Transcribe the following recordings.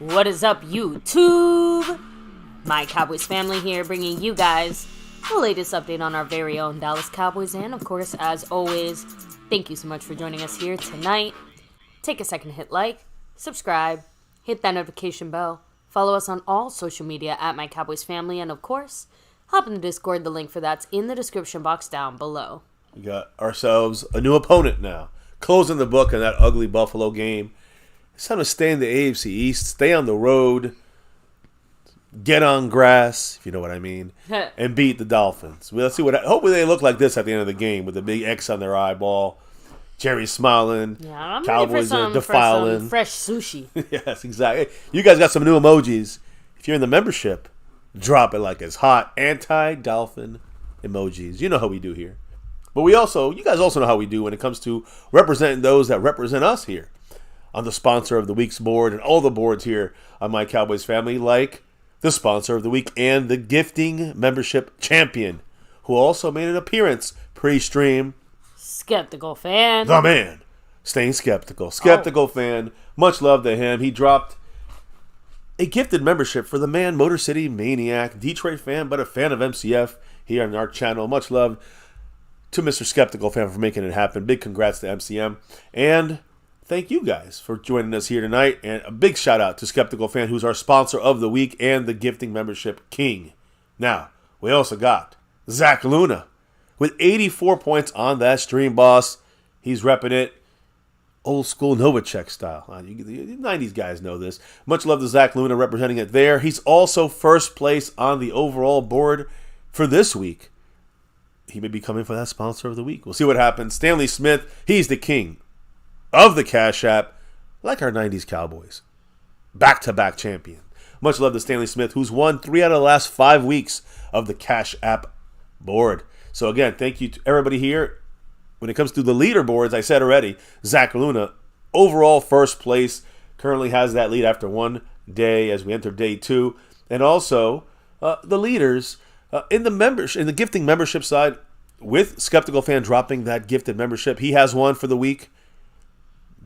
What is up, YouTube? My Cowboys family here, bringing you guys the latest update on our very own Dallas Cowboys. And, of course, as always, thank you so much for joining us here tonight. Take a second to hit like, subscribe, hit that notification bell, follow us on all social media at My Cowboys Family, and, of course, hop in the Discord. The link for that's in the description box down below. We got ourselves a new opponent now. Closing the book on that ugly Buffalo game. It's time to stay in the AFC East, stay on the road, get on grass, if you know what I mean, and beat the Dolphins. Well, let's see what. Hopefully they look like this at the end of the game with a big X on their eyeball. Jerry smiling. Yeah, I'm Cowboys ready for defiling. some fresh sushi. Yes, exactly. You guys got some new emojis. If you're in the membership, drop it like it's hot. Anti-Dolphin emojis. You know how we do here. But you guys also know how we do when it comes to representing those that represent us here on the sponsor of the week's board and all the boards here on My Cowboys Family, like the sponsor of the week and the gifting membership champion, who also made an appearance pre-stream. Skeptical fan. The man, staying skeptical. Skeptical fan. Much love to him. He dropped a gifted membership for the man, Motor City Maniac, Detroit fan, but a fan of MCF here on our channel. Much love to Mr. Skeptical fan for making it happen. Big congrats to MCM. And thank you guys for joining us here tonight. And a big shout out to Skeptical fan, who's our sponsor of the week and the gifting membership king. Now, we also got Zach Luna with 84 points on that stream, boss. He's repping it old school Novacek style. The 90s guys know this. Much love to Zach Luna representing it there. He's also first place on the overall board for this week. He may be coming for that sponsor of the week. We'll see what happens. Stanley Smith, he's the king of the Cash App, like our 90s Cowboys. Back-to-back champion. Much love to Stanley Smith, who's won 3 out of the last 5 weeks of the Cash App board. So again, thank you to everybody here. When it comes to the leaderboards, I said already, Zach Luna, overall first place, currently has that lead after 1 day as we enter day 2. And also, the leaders in the gifting membership side, with Skeptical Fan dropping that gifted membership, he has one for the week.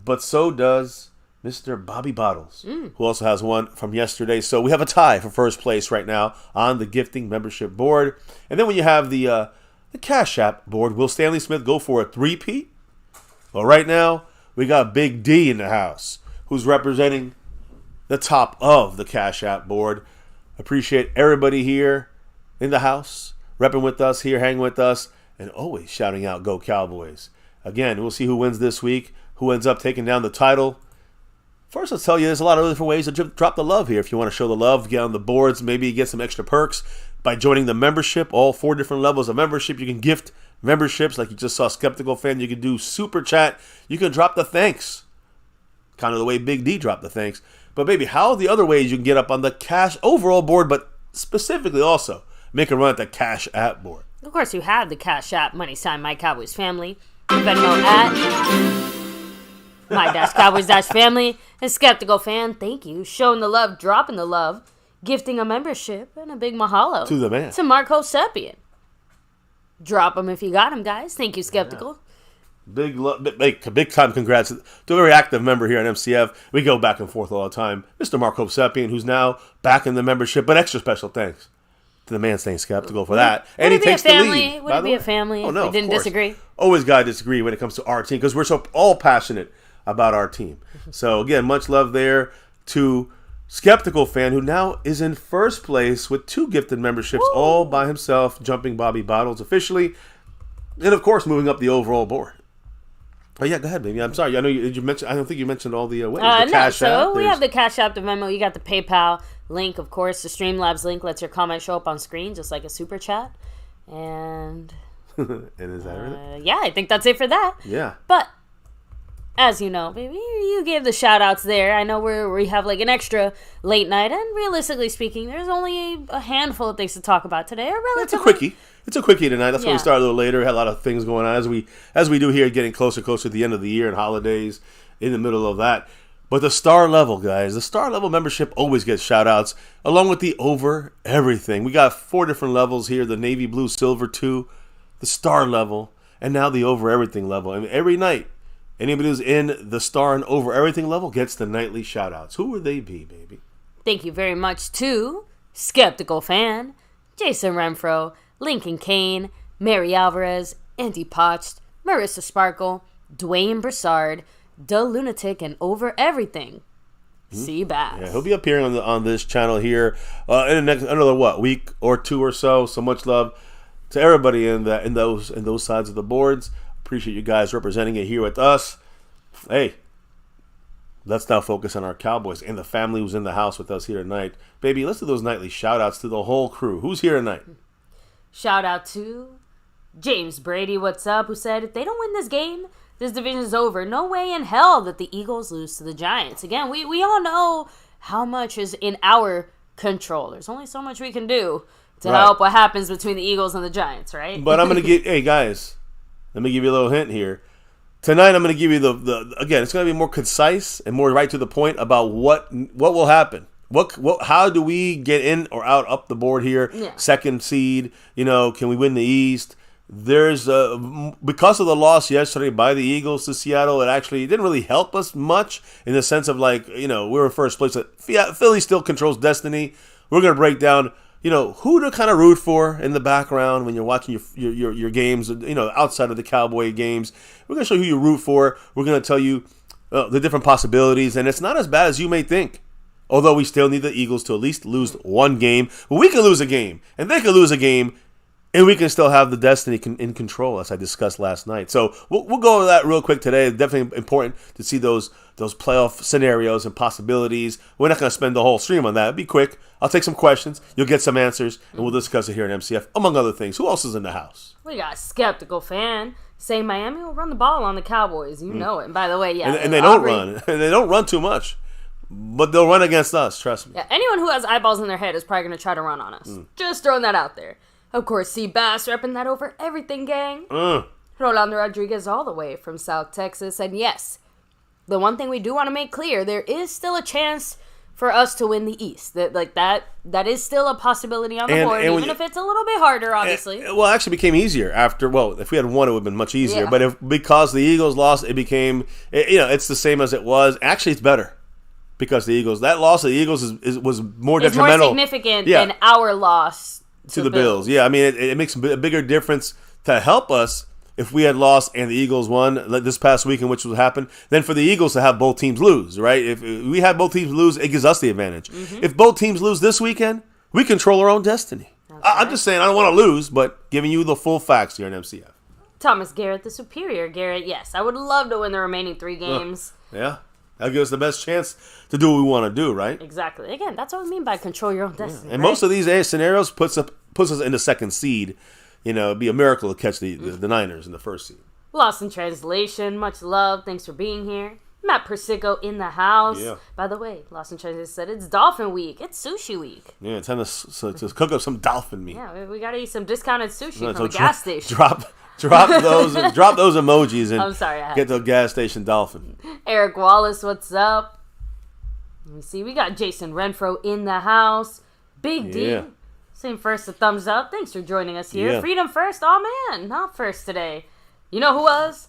But so does Mr. Bobby Bottles, who also has one from yesterday. So we have a tie for first place right now on the gifting membership board. And then when you have the Cash App board, will Stanley Smith go for a three-peat? Well, right now, we got Big D in the house, who's representing the top of the Cash App board. Appreciate everybody here in the house, repping with us here, hanging with us, and always shouting out, Go Cowboys. Again, we'll see who wins this week, who ends up taking down the title. First, let's tell you, there's a lot of different ways to drop the love here. If you want to show the love, get on the boards, maybe get some extra perks by joining the membership. All 4 different levels of membership. You can gift memberships like you just saw Skeptical Fan. You can do super chat. You can drop the thanks. Kind of the way Big D dropped the thanks. But maybe how are the other ways you can get up on the cash overall board, but specifically also make a run at the Cash App board? Of course, you have the Cash App money sign My Cowboys Family. VENMO at My-Cowboys-Family. And Skeptical Fan, thank you. Showing the love, dropping the love, gifting a membership, and a big mahalo to the man. To Marco Sepien. Drop them if you got them, guys. Thank you, Skeptical. Yeah. Big time congrats to a very active member here on MCF. We go back and forth all the time. Mr. Marco Sepien, who's now back in the membership, but extra special thanks to the man staying skeptical for that. And he takes the lead. Would it be a family if we didn't disagree? Always got to disagree when it comes to our team because we're so all passionate about our team. So, again, much love there to Skeptical Fan, who now is in first place with 2 gifted memberships all by himself, jumping Bobby Bottles officially. And, of course, moving up the overall board. Oh, yeah, go ahead, baby. I'm sorry. I know you mentioned. I don't think you mentioned all the ways. The Cash App. We have the Cash App, the Venmo. You got the PayPal link, of course. The Streamlabs link lets your comment show up on screen, just like a super chat. And and is that right? Yeah, I think that's it for that. Yeah. But as you know, baby, you gave the shout outs there. I know we have like an extra late night, and realistically speaking, there's only a handful of things to talk about today. It's a quickie. It's a quickie tonight. That's why we started a little later. We had a lot of things going on as we do here, getting closer to the end of the year and holidays in the middle of that. But the star level, guys, the star level membership always gets shout outs, along with the over everything. We got 4 different levels here: the navy blue, silver 2, the star level, and now the over everything level. I mean, every night, anybody who's in the star and over everything level gets the nightly shout outs. Who would they be, baby? thank you very much to Skeptical Fan, Jason Renfro, Lincoln Kane, Mary Alvarez, Andy Potched, Marissa Sparkle, Dwayne Broussard, The Lunatic, and Over Everything, Seabass. Yeah, he'll be appearing on this channel here in the next another week or two or so. So much love to everybody in those sides of the boards. Appreciate you guys representing it here with us. Hey, let's now focus on our Cowboys and the family who's in the house with us here tonight. Baby, let's do those nightly shout-outs to the whole crew. Who's here tonight? Shout out to James Brady, what's up, who said, if they don't win this game, this division is over. No way in hell that the Eagles lose to the Giants. Again, we all know how much is in our control. There's only so much we can do to help what happens between the Eagles and the Giants, right? But I'm going to hey, guys, let me give you a little hint here. Tonight, I'm going to give you again, it's going to be more concise and more right to the point about what will happen. How do we get in or out up the board here? Yeah. Second seed, can we win the East? There's because of the loss yesterday by the Eagles to Seattle, it didn't really help us much in the sense of we were in first place. Philly still controls destiny. We're going to break down who to kind of root for in the background when you're watching your games, outside of the Cowboy games. We're going to show you who you root for. We're going to tell you the different possibilities, and it's not as bad as you may think. Although we still need the Eagles to at least lose one game. But we can lose a game, and they can lose a game, and we can still have the destiny in control, as I discussed last night. So we'll go over that real quick today. It's definitely important to see those playoff scenarios and possibilities. We're not going to spend the whole stream on that. It'll be quick. I'll take some questions. You'll get some answers, and we'll discuss it here in MCF, among other things. Who else is in the house? We got a Skeptical Fan saying Miami will run the ball on the Cowboys. You know it. And by the way, yeah. And they don't run. And they don't run too much. But they'll run against us, trust me. Yeah, anyone who has eyeballs in their head is probably going to try to run on us. Just throwing that out there. Of course, Seabass repping that Over Everything gang. Rolando Rodriguez all the way from South Texas. And yes, the one thing we do want to make clear, there is still a chance for us to win the East. That is still a possibility on the board, even if it's a little bit harder, obviously. It actually became easier after, if we had won, it would have been much easier. Yeah. But because the Eagles lost, it became, it's the same as it was. Actually, it's better. Because that loss of the Eagles was more detrimental. It's more significant than our loss to the Bills. Yeah, I mean, it makes a bigger difference to help us if we had lost and the Eagles won this past weekend, which would happen, than for the Eagles to have both teams lose, right? If we had both teams lose, it gives us the advantage. If both teams lose this weekend, we control our own destiny. I'm just saying, I don't want to lose, but giving you the full facts here in MCF. Thomas Garrett, the superior Garrett, yes, I would love to win the remaining 3 games. Yeah. That'll give us the best chance to do what we want to do, right? Exactly. Again, that's what we mean by control your own destiny. Yeah. And most of these scenarios puts us in the second seed. It'd be a miracle to catch the Niners in the first seed. Lost in translation. Much love. Thanks for being here. Matt Persico in the house. Yeah. By the way, Lost in translation said it's Dolphin Week. It's Sushi Week. Yeah, it's time to cook up some dolphin meat. Yeah, we got to eat some discounted sushi from the gas station. Drop those emojis and I'm sorry, get the gas station dolphin. Eric Wallace, what's up? Let me see. We got Jason Renfro in the house. Big D. Saying first a thumbs up. Thanks for joining us here. Yeah. Freedom first. Oh, man. Not first today. You know who was?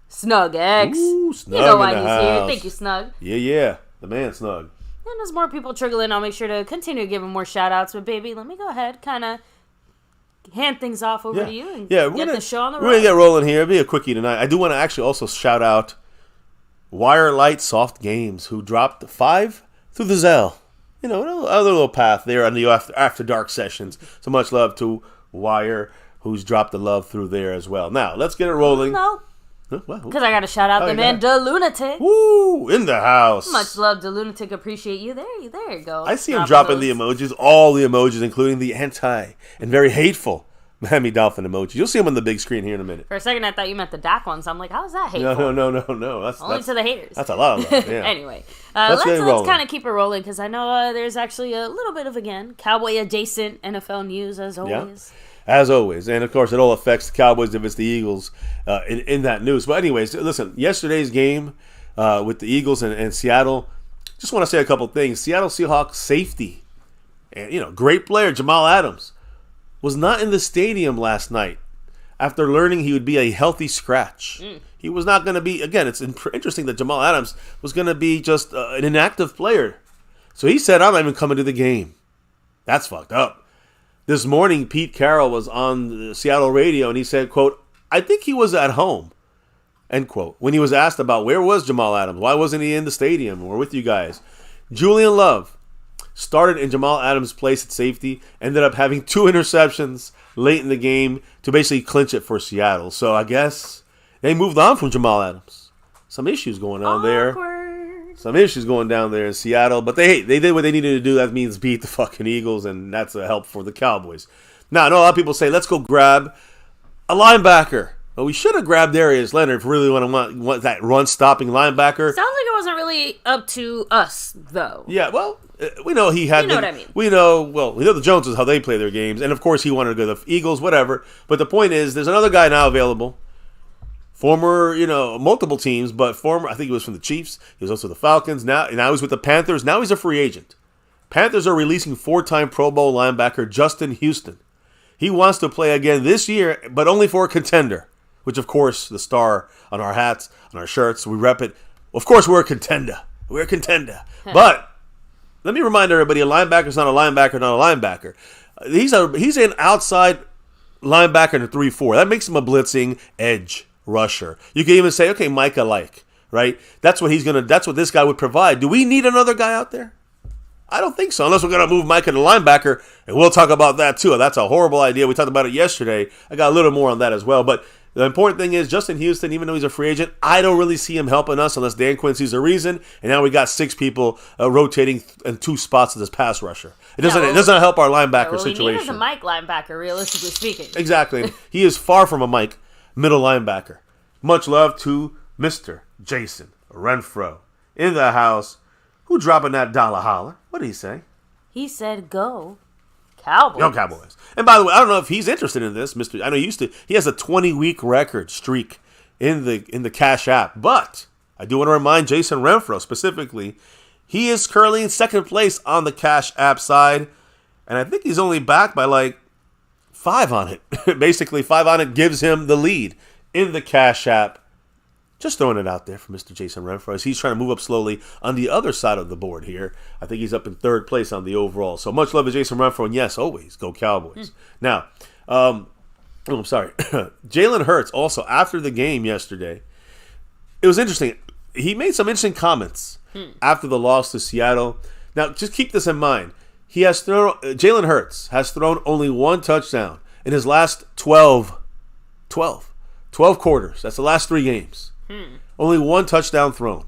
Snug X. Ooh, Snug. You know why he's here. Thank you, Snug. Yeah. The man, Snug. And as more people trickle in, I'll make sure to continue giving more shout-outs. But, baby, let me go ahead, kind of hand things off over to you and get the show on the road. We're going to get rolling here. It'll be a quickie tonight. I do want to actually also shout out Wire Light Soft Games, who dropped 5 through the Zelle. Another little path there on the After Dark sessions. So much love to Wire, who's dropped the love through there as well. Now, let's get it rolling. No. Because I got to shout out the man, The Lunatic. Woo! In the house. Much love, The Lunatic. Appreciate you. There you go. I see him dropping the emojis, all the emojis, including the anti and very hateful Miami Dolphin emoji. You'll see him on the big screen here in a minute. For a second, I thought you meant the Dak ones. I'm like, how is that hateful? No. That's only to the haters. That's a lot of love. Yeah. Anyway, let's kind of keep it rolling because I know there's actually a little bit of, again, Cowboy adjacent NFL news as always. Yeah. As always. And, of course, it all affects the Cowboys if it's the Eagles in that news. But anyways, listen, yesterday's game with the Eagles and Seattle, just want to say a couple things. Seattle Seahawks safety, and great player Jamal Adams, was not in the stadium last night after learning he would be a healthy scratch. He was not going to be, again, it's interesting that Jamal Adams was going to be just an inactive player So he said, I'm not even coming to the game. That's fucked up. This morning, Pete Carroll was on the Seattle radio, and he said, quote, I think he was at home, end quote. When he was asked about where was Jamal Adams, why wasn't he in the stadium or with you guys? Julian Love started in Jamal Adams' place at safety, ended up having 2 interceptions late in the game to basically clinch it for Seattle. So I guess they moved on from Jamal Adams. Some issues going on there. Some issues going down there in Seattle. But they did what they needed to do. That means beat the fucking Eagles, and that's a help for the Cowboys. Now, I know a lot of people say, let's go grab a linebacker. Well, we should have grabbed Darius Leonard if we really want that run-stopping linebacker. Sounds like it wasn't really up to us, though. Yeah, well, we know he had... You know what I mean. We know the Joneses, how they play their games. And, of course, he wanted to go to the Eagles, whatever. But the point is, there's another guy now available. Former, multiple teams, but I think he was from the Chiefs. He was also the Falcons. Now he's with the Panthers. Now he's a free agent. Panthers are releasing 4-time Pro Bowl linebacker Justin Houston. He wants to play again this year, but only for a contender. Which, of course, the star on our hats, on our shirts, we rep it. Of course, we're a contender. We're a contender. But let me remind everybody, a linebacker's not a linebacker, not a linebacker. He's an outside linebacker in a 3-4. That makes him a blitzing edge rusher. You can even say, okay, Micah-like, right? That's what this guy would provide. Do we need another guy out there? I don't think so, unless we're going to move Micah to linebacker, and we'll talk about that too. That's a horrible idea. We talked about it yesterday. I got a little more on that as well, but the important thing is Justin Houston, even though he's a free agent, I don't really see him helping us unless Dan Quincy's a reason. And now we got 6 people rotating in 2 spots of this pass rusher. It doesn't help our linebacker situation. We need is a Mike linebacker, realistically speaking. Exactly. He is far from a Mike middle linebacker. Much love to Mr. Jason Renfro in the house. Who dropping that dollar holler? What did he say? He said, "Go Cowboys." Go Cowboys. And by the way, I don't know if he's interested in this, Mr. I know he has a 20-week record streak in the Cash App, but I do want to remind Jason Renfro specifically, he is currently in second place on the Cash App side, and I think he's only backed by like 5 on it. Basically, 5 on it gives him the lead in the Cash App. Just throwing it out there for Mr. Jason Renfro as he's trying to move up slowly on the other side of the board here. I think he's up in 3rd place on the overall. So much love to Jason Renfro, and yes, always go Cowboys. Now, I'm sorry. Jalen Hurts also, after the game yesterday, it was interesting. He made some interesting comments after the loss to Seattle. Now, just keep this in mind. Jalen Hurts has thrown only 1 touchdown in his last 12 quarters. That's the last 3 games. Only 1 touchdown thrown.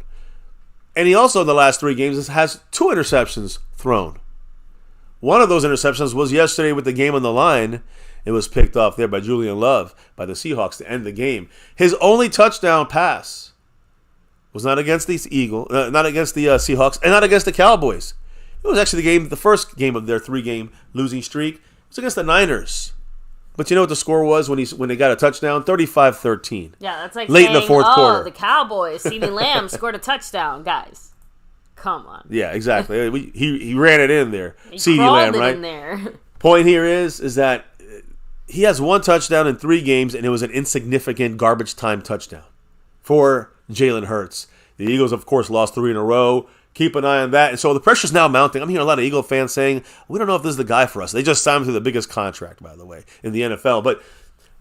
And he also, in the last 3 games, has 2 interceptions thrown. One of those interceptions was yesterday with the game on the line. It was picked off there by Julian Love by the Seahawks to end the game. His only touchdown pass was not against the Seahawks, and not against the Cowboys. It was actually the first game of their 3-game losing streak. It was against the Niners. But you know what the score was when they got a touchdown? 35-13. Yeah, that's like late in the 4th quarter. The Cowboys, CeeDee Lamb scored a touchdown, guys. Come on. Yeah, exactly. he ran it in there. CeeDee Lamb, right? In there. Point here is that he has 1 touchdown in 3 games, and it was an insignificant garbage time touchdown for Jalen Hurts. The Eagles, of course, lost 3 in a row. Keep an eye on that. And so the pressure's now mounting. I'm hearing a lot of Eagle fans saying, we don't know if this is the guy for us. They just signed him to the biggest contract, by the way, in the NFL. But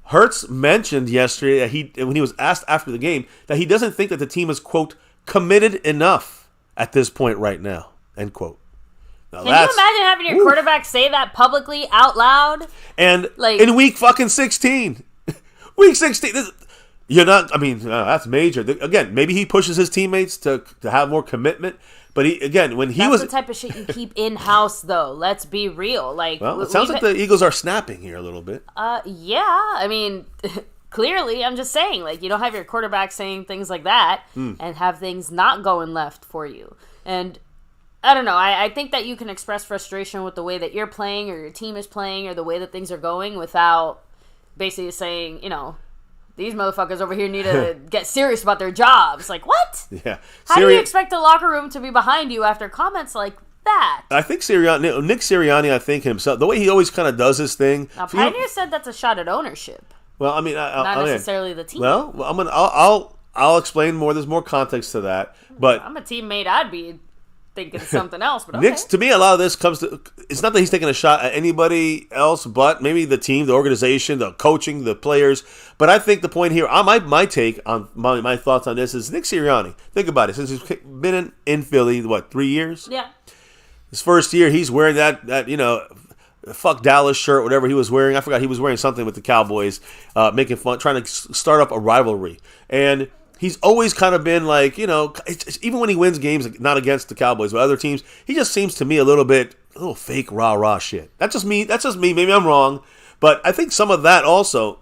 Hurts mentioned yesterday that when he was asked after the game that he doesn't think that the team is, quote, committed enough at this point right now, end quote. Now Can you imagine having your quarterback say that publicly out loud? And in week fucking 16. Week 16. That's major. Again, maybe he pushes his teammates to have more commitment. But that's the type of shit you keep in house, though. Let's be real. It sounds like the Eagles are snapping here a little bit. Yeah. I mean, clearly, I'm just saying, you don't have your quarterback saying things like that and have things not going left for you. And I don't know. I think that you can express frustration with the way that you're playing or your team is playing or the way that things are going without basically saying, these motherfuckers over here need to get serious about their jobs. What? Yeah. How do you expect the locker room to be behind you after comments like that? I think Nick Sirianni, himself, the way he always kind of does his thing. Now, Pioneer said that's a shot at ownership. Well, I mean, not necessarily the team. Well, I'll explain more. There's more context to that. But I'm a teammate. I'd be thinking something else. But okay. Nick's, to me, a lot of this comes to, it's not that he's taking a shot at anybody else, but maybe the team, the organization, the coaching, the players. But I think the point here, my take on my thoughts on this is Nick Sirianni. Think about it. Since he's been in Philly, 3 years? Yeah. His first year, he's wearing that fuck Dallas shirt, whatever he was wearing. I forgot he was wearing something with the Cowboys, making fun, trying to start up a rivalry. And he's always kind of been like, even when he wins games, not against the Cowboys, but other teams, he just seems to me a little fake rah-rah shit. That's just me. Maybe I'm wrong. But I think some of that also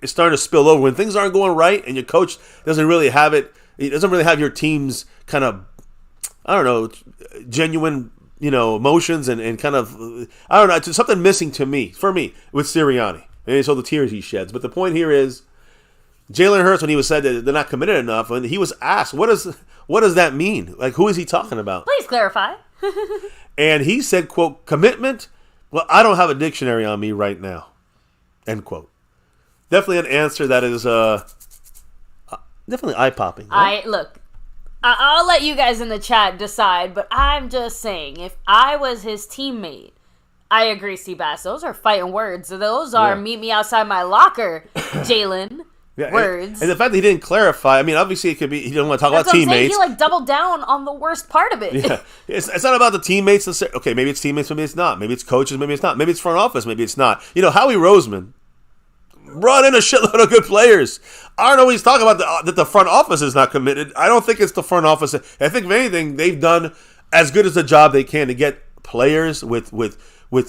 is starting to spill over. When things aren't going right and your coach doesn't really have it, he doesn't really have your team's kind of, I don't know, genuine, emotions and kind of, I don't know, it's something missing for me, with Sirianni. And so the tears he sheds. But the point here is, Jalen Hurts, when he was said that they're not committed enough, and he was asked, what does that mean? Like, who is he talking about? Please clarify. And he said, quote, commitment? Well, I don't have a dictionary on me right now. End quote. Definitely an answer that is definitely eye-popping. Right? I'll let you guys in the chat decide, but I'm just saying, if I was his teammate, I agree, Seabass. Those are fighting words. Those are meet me outside my locker, Jalen. Yeah, words. And the fact that he didn't clarify, I mean, obviously it could be he didn't want to talk about teammates. He doubled down on the worst part of it. Yeah, it's not about the teammates. Okay, maybe it's teammates, maybe it's not. Maybe it's coaches, maybe it's not. Maybe it's front office, maybe it's not. Howie Roseman brought in a shitload of good players. I don't know what he's talking about, that the front office is not committed. I don't think it's the front office. I think, if anything, they've done as good as a job they can to get players with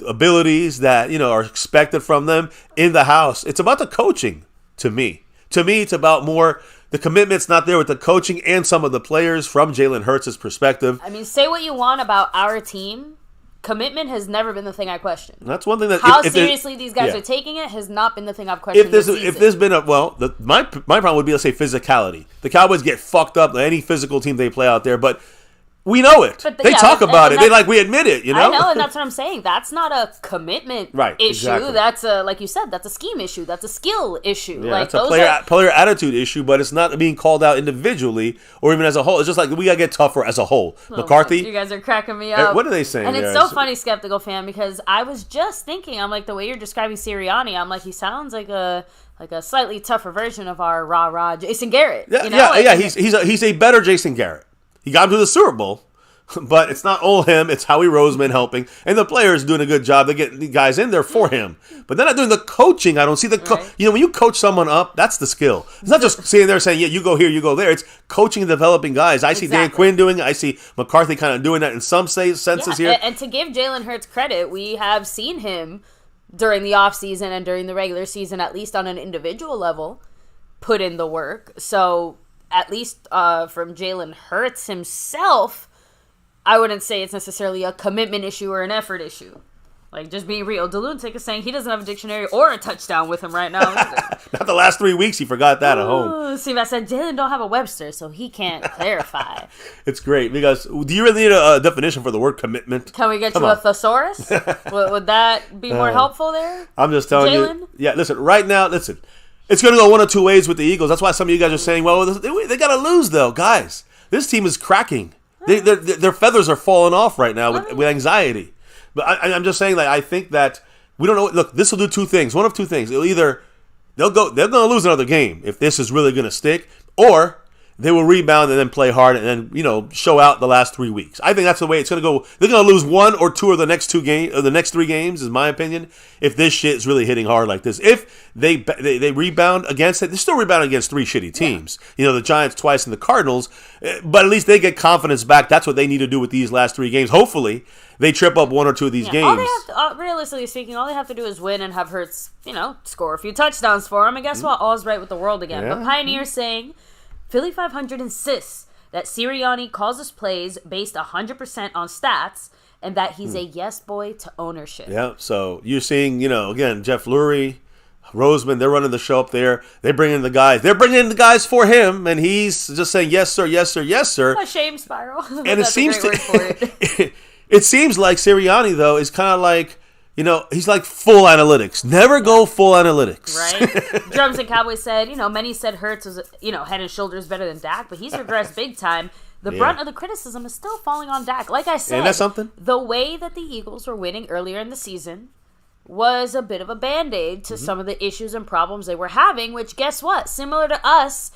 abilities that, are expected from them in the house. It's about the coaching, to me. To me, it's about more the commitment's not there with the coaching and some of the players from Jalen Hurts' perspective. I mean, say what you want about our team. Commitment has never been the thing I question. That's one thing that how seriously these guys are taking it has not been the thing I've questioned. If there's been my problem would be, let's say, physicality. The Cowboys get fucked up any physical team they play out there, but we know it. They talk about it. We admit it. I know, and that's what I'm saying. That's not a commitment issue. Exactly. That's like you said, that's a scheme issue. That's a skill issue. Yeah, that's a player attitude issue, but it's not being called out individually or even as a whole. It's just like we gotta get tougher as a whole. McCarthy, you guys are cracking me up. What are they saying? And it's so funny, Skeptical Fan, because I was just thinking, I'm like, the way you're describing Sirianni, I'm like, he sounds like a slightly tougher version of our rah-rah Jason Garrett. He's a better Jason Garrett. He got him to the Super Bowl. But it's not all him. It's Howie Roseman helping. And the players doing a good job. They get the guys in there for him. But they're not doing the coaching. I don't see the when you coach someone up, that's the skill. It's not just sitting there saying, yeah, you go here, you go there. It's coaching and developing guys. I see Dan Quinn doing it. I see McCarthy kind of doing that in some senses here. And to give Jalen Hurts credit, we have seen him during the offseason and during the regular season, at least on an individual level, put in the work. So at least from Jalen Hurts himself, I wouldn't say it's necessarily a commitment issue or an effort issue. Like, just being real. DeLunatic is saying he doesn't have a dictionary or a touchdown with him right now. Not the last 3 weeks. He forgot that at home. See, I said Jalen don't have a Webster, so he can't clarify. It's great because do you really need a definition for the word commitment? Can we get you a thesaurus? Would that be more helpful there? I'm just telling you. Yeah, listen, right now, it's going to go one of two ways with the Eagles. That's why some of you guys are saying, well, they got to lose, though. Guys, this team is cracking. Their feathers are falling off right now with anxiety. But I'm just saying, I think that we don't know. Look, this will do two things. One of two things. It'll either they're going to lose another game if this is really going to stick, or they will rebound and then play hard and then show out the last 3 weeks. I think that's the way it's going to go. They're going to lose one or two of the next 3 games, is my opinion. If this shit is really hitting hard like this, if they rebound against it, they're still rebounding against 3 shitty teams. Yeah. The Giants twice and the Cardinals, but at least they get confidence back. That's what they need to do with these last 3 games. Hopefully, they trip up 1 or 2 of these games. All they have to, realistically speaking, all they have to do is win and have Hurts, score a few touchdowns for them. And guess what? All's right with the world again. Yeah. But Pioneer saying, Philly 500 insists that Sirianni calls his plays based 100% on stats and that he's a yes boy to ownership. Yeah, so you're seeing, again, Jeff Lurie, Roseman, they're running the show up there. They bring in the guys. They're bringing in the guys for him, and he's just saying, yes, sir, yes, sir, yes, sir. A shame spiral. And it seems it seems like Sirianni, though, is kind of like, he's like full analytics. Never go full analytics. Right? Drums and Cowboys said, many said Hurts was, head and shoulders better than Dak, but he's regressed big time. the brunt of the criticism is still falling on Dak. Like I said, ain't that something? The way that the Eagles were winning earlier in the season was a bit of a Band-Aid to some of the issues and problems they were having, which, guess what? Similar to us,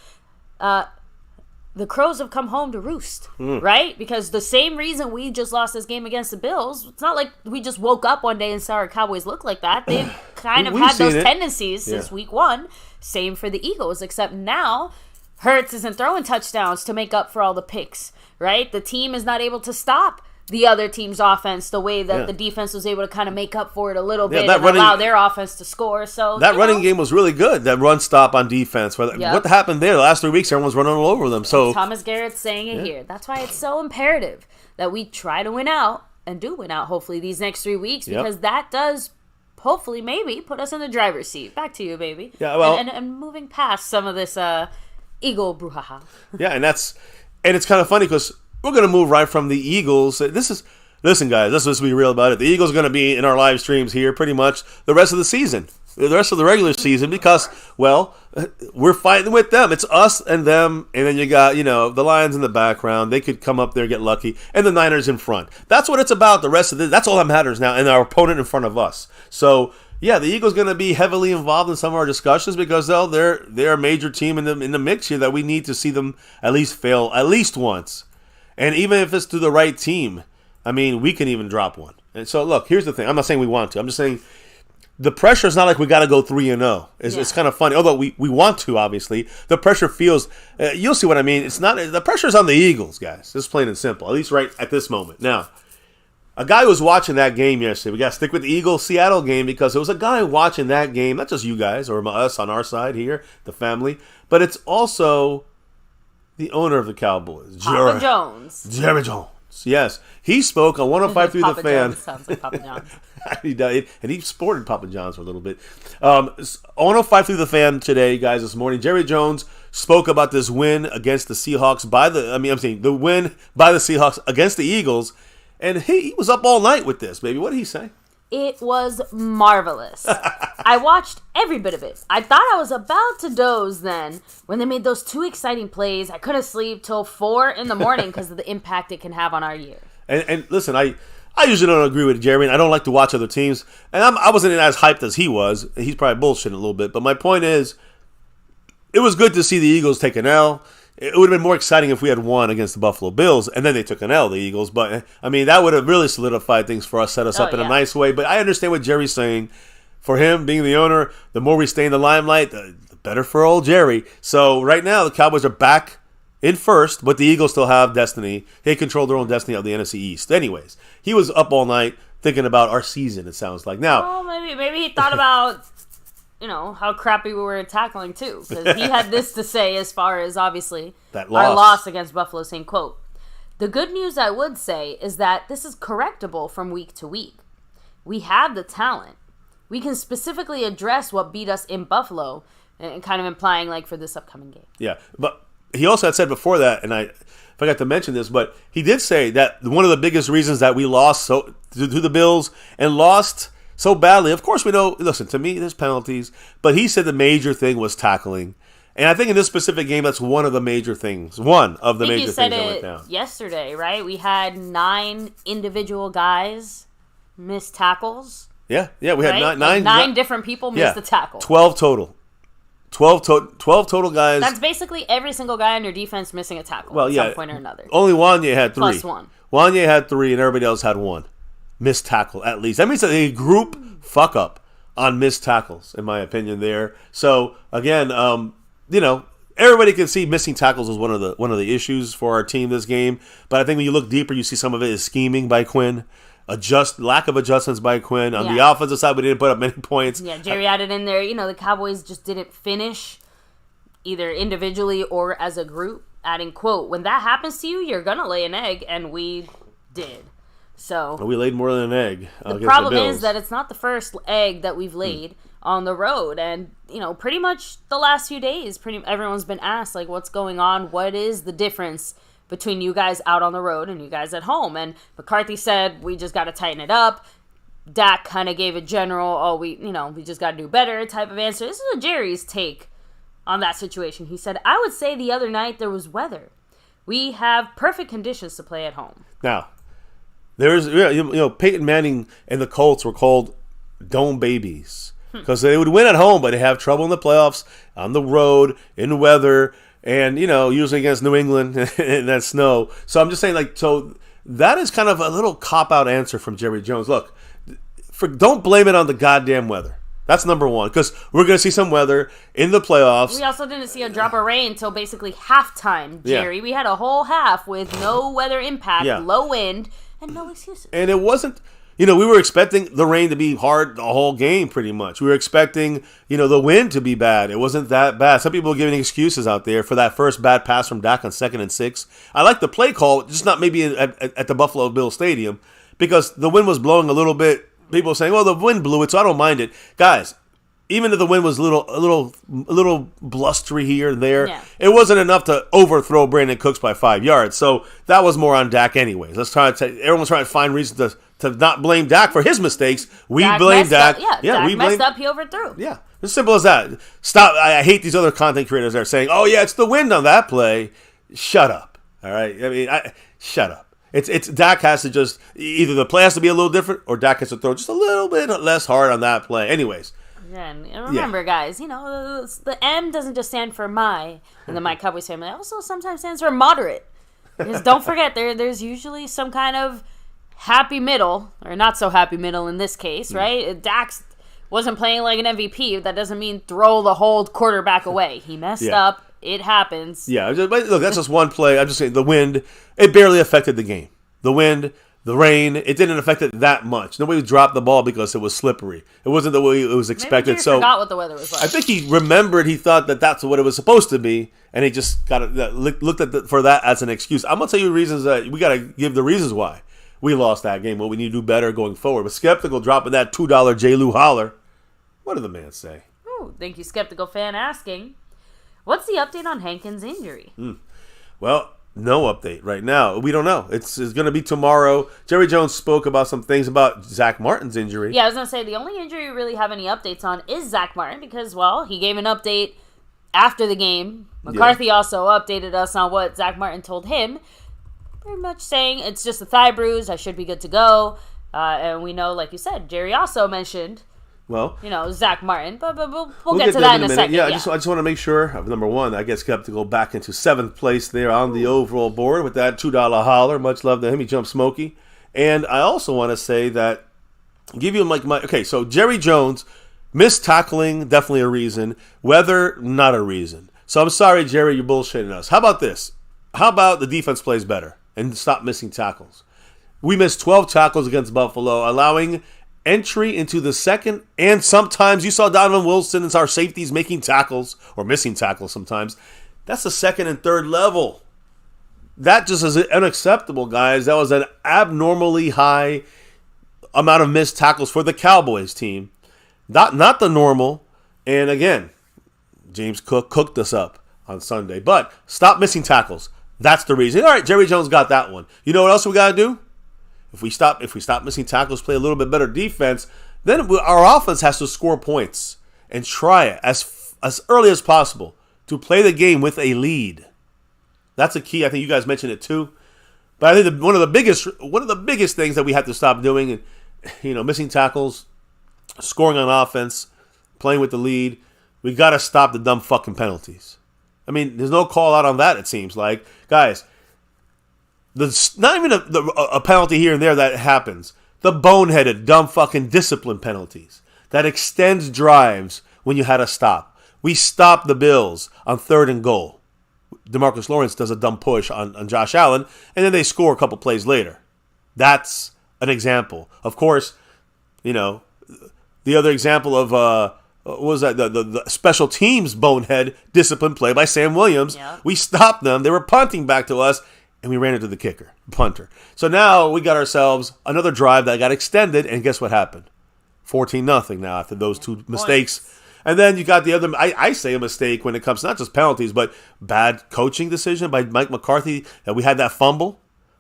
the Crows have come home to roost, right? Because the same reason we just lost this game against the Bills, it's not like we just woke up one day and saw our Cowboys look like that. They've kind of had those tendencies since week one. Same for the Eagles, except now Hurts isn't throwing touchdowns to make up for all the picks, right? The team is not able to stop the other team's offense the way that the defense was able to kind of make up for it a little bit and allow their offense to score. So that running game was really good. That run stop on defense. What happened there? The last 3 weeks, everyone was running all over them. So Thomas Garrett's saying it here. That's why it's so imperative that we try to win out and do win out, hopefully, these next 3 weeks, because that does hopefully maybe put us in the driver's seat. Back to you, baby. Yeah, well, and moving past some of this Eagle brouhaha. Yeah, and it's kind of funny because we're going to move right from the Eagles. Listen, guys, let's be real about it. The Eagles are going to be in our live streams here pretty much the rest of the season, the rest of the regular season, because, well, we're fighting with them. It's us and them, and then you got, the Lions in the background. They could come up there, get lucky, and the Niners in front. That's what it's about. The rest of that's all that matters now, and our opponent in front of us. So, yeah, the Eagles going to be heavily involved in some of our discussions because they're a major team in the mix here that we need to see them at least fail at least once. And even if it's to the right team, I mean, we can even drop one. And so, look, here's the thing. I'm not saying we want to. I'm just saying the pressure is not like we got to go 3-0. It's kind of funny. Although we want to, obviously. The pressure feels, you'll see what I mean. It's not, the pressure's on the Eagles, guys. Just plain and simple, at least right at this moment. Now, a guy who was watching that game yesterday, we got to stick with the Eagles-Seattle game because there was a guy watching that game, not just you guys or us on our side here, the family, but it's also the owner of the Cowboys, Papa Jones. Jerry Jones. Yes. He spoke on 105 through the fan. Jones sounds like Papa John's. He did, and he sported Papa John's for a little bit. 105 through the fan today, guys, this morning. Jerry Jones spoke about this win against the Seahawks the win by the Seahawks against the Eagles, and he was up all night with this, baby. What did he say? It was marvelous. I watched every bit of it. I thought I was about to doze then when they made those 2 exciting plays. I couldn't sleep till 4 in the morning because of the impact it can have on our year. And listen, I usually don't agree with Jerry, and I don't like to watch other teams. And I wasn't as hyped as he was. He's probably bullshitting a little bit. But my point is, it was good to see the Eagles take an L. It would have been more exciting if we had won against the Buffalo Bills, and then they took an L, the Eagles. But, I mean, that would have really solidified things for us, set us up in a nice way. But I understand what Jerry's saying. For him, being the owner, the more we stay in the limelight, the better for old Jerry. So right now, the Cowboys are back in first, but the Eagles still have destiny. They control their own destiny of the NFC East. Anyways, he was up all night thinking about our season, it sounds like. Now, well, maybe he thought about how crappy we were tackling, too. Because he had this to say as far as, obviously, our loss against Buffalo, saying, quote, "The good news I would say is that this is correctable from week to week. We have the talent. We can specifically address what beat us in Buffalo," and kind of implying, like, for this upcoming game. Yeah, but he also had said before that, and I forgot to mention this, but he did say that one of the biggest reasons that we lost to the Bills and lost so badly, of course we know, listen, to me, there's penalties, but he said the major thing was tackling. And I think in this specific game, that's one of the major things. One of the major things that went down. Yesterday, right? We had 9 individual guys miss tackles. Yeah, we had nine different people missed the tackle. 12 total. 12 total guys. That's basically every single guy on your defense missing a tackle at some point or another. Only Wanya had 3. Plus 1. Wanya had 3, and everybody else had 1. Missed tackle, at least. That means a group fuck-up on missed tackles, in my opinion, there. So, again, everybody can see missing tackles is one of the issues for our team this game. But I think when you look deeper, you see some of it is scheming by Quinn. Lack of adjustments by Quinn. On the offensive side, we didn't put up many points. Yeah, Jerry added in there, the Cowboys just didn't finish either individually or as a group. Adding, quote, "When that happens to you, you're going to lay an egg," and we did. So we laid more than an egg. The problem is that it's not the first egg that we've laid on the road. And, pretty much the last few days, everyone's been asked, like, what's going on? What is the difference between you guys out on the road and you guys at home? And McCarthy said, we just got to tighten it up. Dak kind of gave a general, we just got to do better type of answer. This is Jerry's take on that situation. He said, "I would say the other night there was weather. we have perfect conditions to play at home. Now, there's Peyton Manning and the Colts were called dome babies because they would win at home, but they have trouble in the playoffs, on the road, in weather, and usually against New England and that snow. So I'm just saying, so that is kind of a little cop-out answer from Jerry Jones. Look, don't blame it on the goddamn weather. That's number one, because we're going to see some weather in the playoffs. We also didn't see a drop of rain until basically halftime, Jerry. Yeah. We had a whole half with no weather impact, low wind, and no excuses. And it wasn't, we were expecting the rain to be hard the whole game pretty much. We were expecting, the wind to be bad. It wasn't that bad. Some people are giving excuses out there for that first bad pass from Dak on 2nd and 6. I like the play call, just not maybe at the Buffalo Bills Stadium, because the wind was blowing a little bit. People are saying, well, the wind blew it, so I don't mind it. Guys, even if the wind was a little blustery here and there, it wasn't enough to overthrow Brandon Cooks by 5 yards. So that was more on Dak anyways. Everyone's trying to find reasons to not blame Dak for his mistakes. We blame Dak. Dak messed up, he overthrew. Yeah, as simple as that. Stop. I hate these other content creators that are saying, oh, yeah, it's the wind on that play. Shut up, all right? I mean, shut up. It's Dak has to just, either the play has to be a little different or Dak has to throw just a little bit less hard on that play. Anyways. And remember, guys, the M doesn't just stand for my and the My Cowboys family. It also sometimes stands for moderate. Because don't forget, there's usually some kind of happy middle, or not so happy middle in this case, right? Dak wasn't playing like an MVP. That doesn't mean throw the whole quarterback away. He messed up. It happens. Yeah, but look, that's just one play. I'm just saying the wind, it barely affected the game. The wind, the rain, it didn't affect it that much. Nobody dropped the ball because it was slippery. It wasn't the way it was expected. Maybe Jerry forgot what the weather was like. I think he remembered. He thought that's what it was supposed to be, and he just looked at for that as an excuse. I'm gonna tell you reasons that we gotta give the reasons why we lost that game. What we need to do better going forward. But Skeptical dropping that $2 J. Lou holler. What did the man say? Ooh, thank you, Skeptical fan, asking. What's the update on Hankins' injury? Well, no update right now. We don't know. It's going to be tomorrow. Jerry Jones spoke about some things about Zach Martin's injury. Yeah, I was going to say the only injury we really have any updates on is Zach Martin because, well, he gave an update after the game. McCarthy also updated us on what Zach Martin told him. Pretty much saying it's just a thigh bruise. I should be good to go. And we know, like you said, Jerry also mentioned... Well, Zach Martin, but we'll get to that in a second. Yeah, I just want to make sure, number one, I get Skeptical back into 7th place there on the overall board with that $2 holler. Much love to him. He jumped Smokey. And I also want to say that, give you so Jerry Jones, missed tackling, definitely a reason. Weather, not a reason. So I'm sorry, Jerry, you're bullshitting us. How about this? How about the defense plays better and stop missing tackles? We missed 12 tackles against Buffalo, allowing entry into the second, and sometimes you saw Donovan Wilson and our safeties making tackles or missing tackles sometimes. That's the second and third level. That just is unacceptable, guys. That was an abnormally high amount of missed tackles for the Cowboys team. Not the normal. And again, James Cook cooked us up on Sunday. But stop missing tackles. That's the reason. All right, Jerry Jones got that one. You know what else we got to do? If we stop missing tackles, play a little bit better defense, then our offense has to score points and try it as early as possible to play the game with a lead. That's a key. I think you guys mentioned it too. But I think one of the biggest things that we have to stop doing, missing tackles, scoring on offense, playing with the lead, we got to stop the dumb fucking penalties. I mean, there's no call out on that. It seems like, guys. Not even a penalty here and there that happens. The boneheaded, dumb fucking discipline penalties that extends drives when you had to stop. We stopped the Bills on 3rd and goal. DeMarcus Lawrence does a dumb push on Josh Allen, and then they score a couple plays later. That's an example. Of course, the other example of what was that? The special teams bonehead discipline play by Sam Williams. Yeah. We stopped them. They were punting back to us. And we ran into the kicker, punter. So now we got ourselves another drive that got extended, and guess what happened? 14-0 now after those two mistakes. And then you got the other, I say a mistake when it comes to not just penalties, but bad coaching decision by Mike McCarthy. That we had that fumble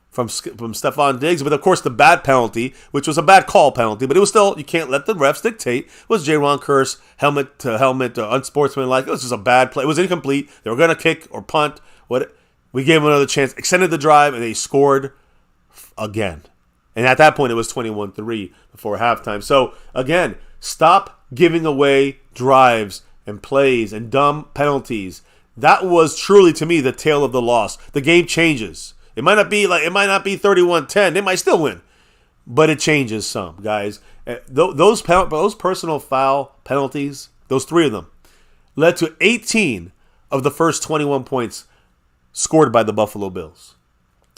from Stephon Diggs. But of course the bad penalty, which was a bad call penalty, but it was still, you can't let the refs dictate, was Jaron Kearse helmet to unsportsmanlike. It was just a bad play. It was incomplete. They were going to kick or punt. We gave them another chance, extended the drive, and they scored again. And at that point, it was 21-3 before halftime. So, again, stop giving away drives and plays and dumb penalties. That was truly, to me, the tale of the loss. The game changes. It might not be 31-10. They might still win. But it changes some, guys. Those personal foul penalties, those 3 of them, led to 18 of the first 21 points scored by the Buffalo Bills.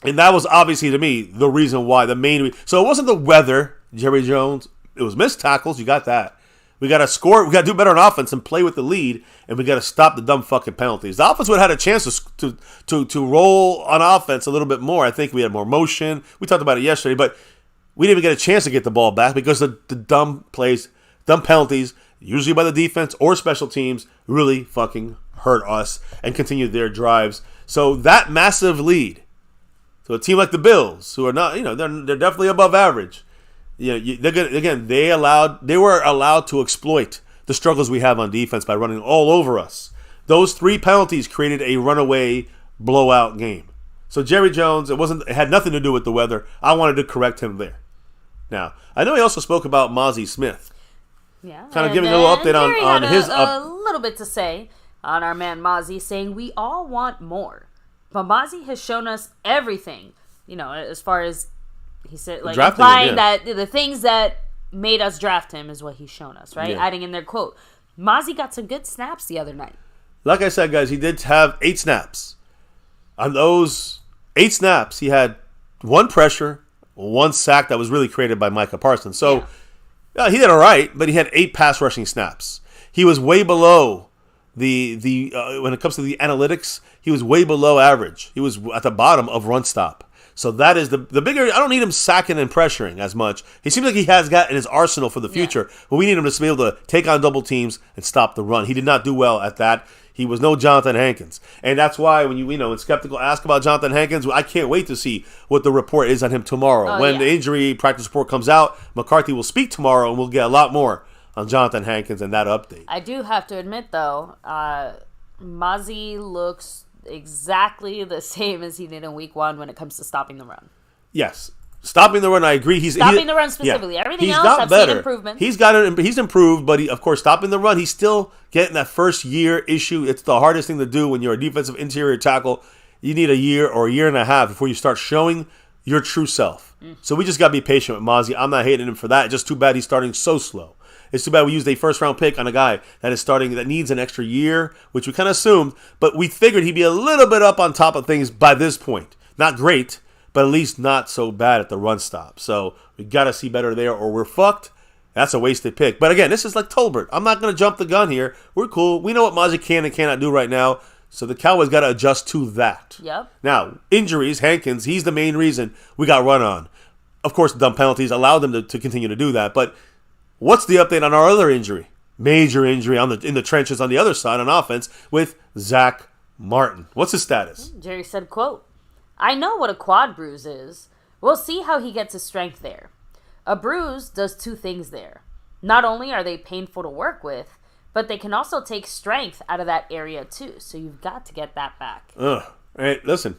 And that was obviously, to me, the reason why, the main reason. So it wasn't the weather, Jerry Jones. It was missed tackles. You got that. We got to score. We got to do better on offense and play with the lead, and we got to stop the dumb fucking penalties. The offense would have had a chance to roll on offense a little bit more. I think we had more motion. We talked about it yesterday, but we didn't even get a chance to get the ball back because the dumb plays, dumb penalties, usually by the defense or special teams, really fucking hurt us and continued their drives. So that massive lead, so a team like the Bills, who are not, they're definitely above average. They're good. Again, they were allowed to exploit the struggles we have on defense by running all over us. Those 3 penalties created a runaway blowout game. So Jerry Jones, it had nothing to do with the weather. I wanted to correct him there. Now, I know he also spoke about Mazi Smith. Yeah. Kind of giving a little update on his a little bit to say on our man Mazi, saying we all want more. But Mazi has shown us everything, as far as he said, like implying that the things that made us draft him is what he's shown us, right? Yeah. Adding in their quote. Mazi got some good snaps the other night. Like I said, guys, he did have 8 snaps. On those 8 snaps, he had 1 pressure, 1 sack that was really created by Micah Parsons. So he did all right, but he had 8 pass rushing snaps. He was way below the when it comes to the analytics, he was way below average. He was at the bottom of run stop. So that is the bigger. I don't need him sacking and pressuring as much. He seems like he has got in his arsenal for the future, but we need him to be able to take on double teams and stop the run. He did not do well at that. He was no Jonathan Hankins. And that's why when when Skeptical ask about Jonathan Hankins, I can't wait to see what the report is on him tomorrow. When the injury practice report comes out, McCarthy will speak tomorrow and we'll get a lot more on Jonathan Hankins and that update. I do have to admit, though, Mazi looks exactly the same as he did in week 1 when it comes to stopping the run. Yes. Stopping the run, I agree. Stopping the run specifically. Yeah. Everything else, I've seen improvement. He's improved, but of course, stopping the run, he's still getting that first year issue. It's the hardest thing to do when you're a defensive interior tackle. You need a year or a year and a half before you start showing your true self. So we just got to be patient with Mazi. I'm not hating him for that. It's just too bad he's starting so slow. It's too bad we used a first-round pick on a guy that needs an extra year, which we kind of assumed, but we figured he'd be a little bit up on top of things by this point. Not great, but at least not so bad at the run stop. So we got to see better there or we're fucked. That's a wasted pick. But again, this is like Tolbert. I'm not going to jump the gun here. We're cool. We know what Mazi can and cannot do right now. So the Cowboys got to adjust to that. Yep. Now, injuries, Hankins, he's the main reason we got run on. Of course, dumb penalties allowed them to continue to do that. But what's the update on our other injury? Major injury in the trenches on the other side on offense with Zach Martin. What's his status? Jerry said, quote, "I know what a quad bruise is. We'll see how he gets his strength there. A bruise does 2 things there. Not only are they painful to work with, but they can also take strength out of that area too. So you've got to get that back." Hey, listen,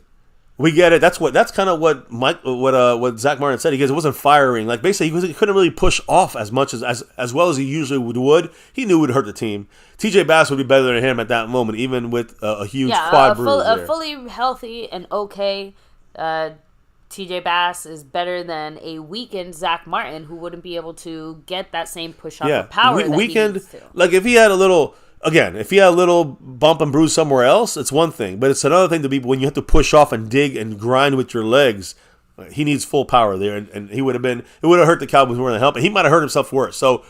we get it. That's kind of what Zach Martin said. He goes, it wasn't firing. Like basically, he couldn't really push off as much as well as he usually would. He knew it would hurt the team. TJ Bass would be better than him at that moment, even with a huge quad bruise. A fully healthy and okay TJ Bass is better than a weakened Zach Martin who wouldn't be able to get that same push off of power that he needs to. Like if he had a little bump and bruise somewhere else, it's one thing. But it's another thing to be when you have to push off and dig and grind with your legs. He needs full power there, and it would have hurt the Cowboys more than help, and he might have hurt himself worse. So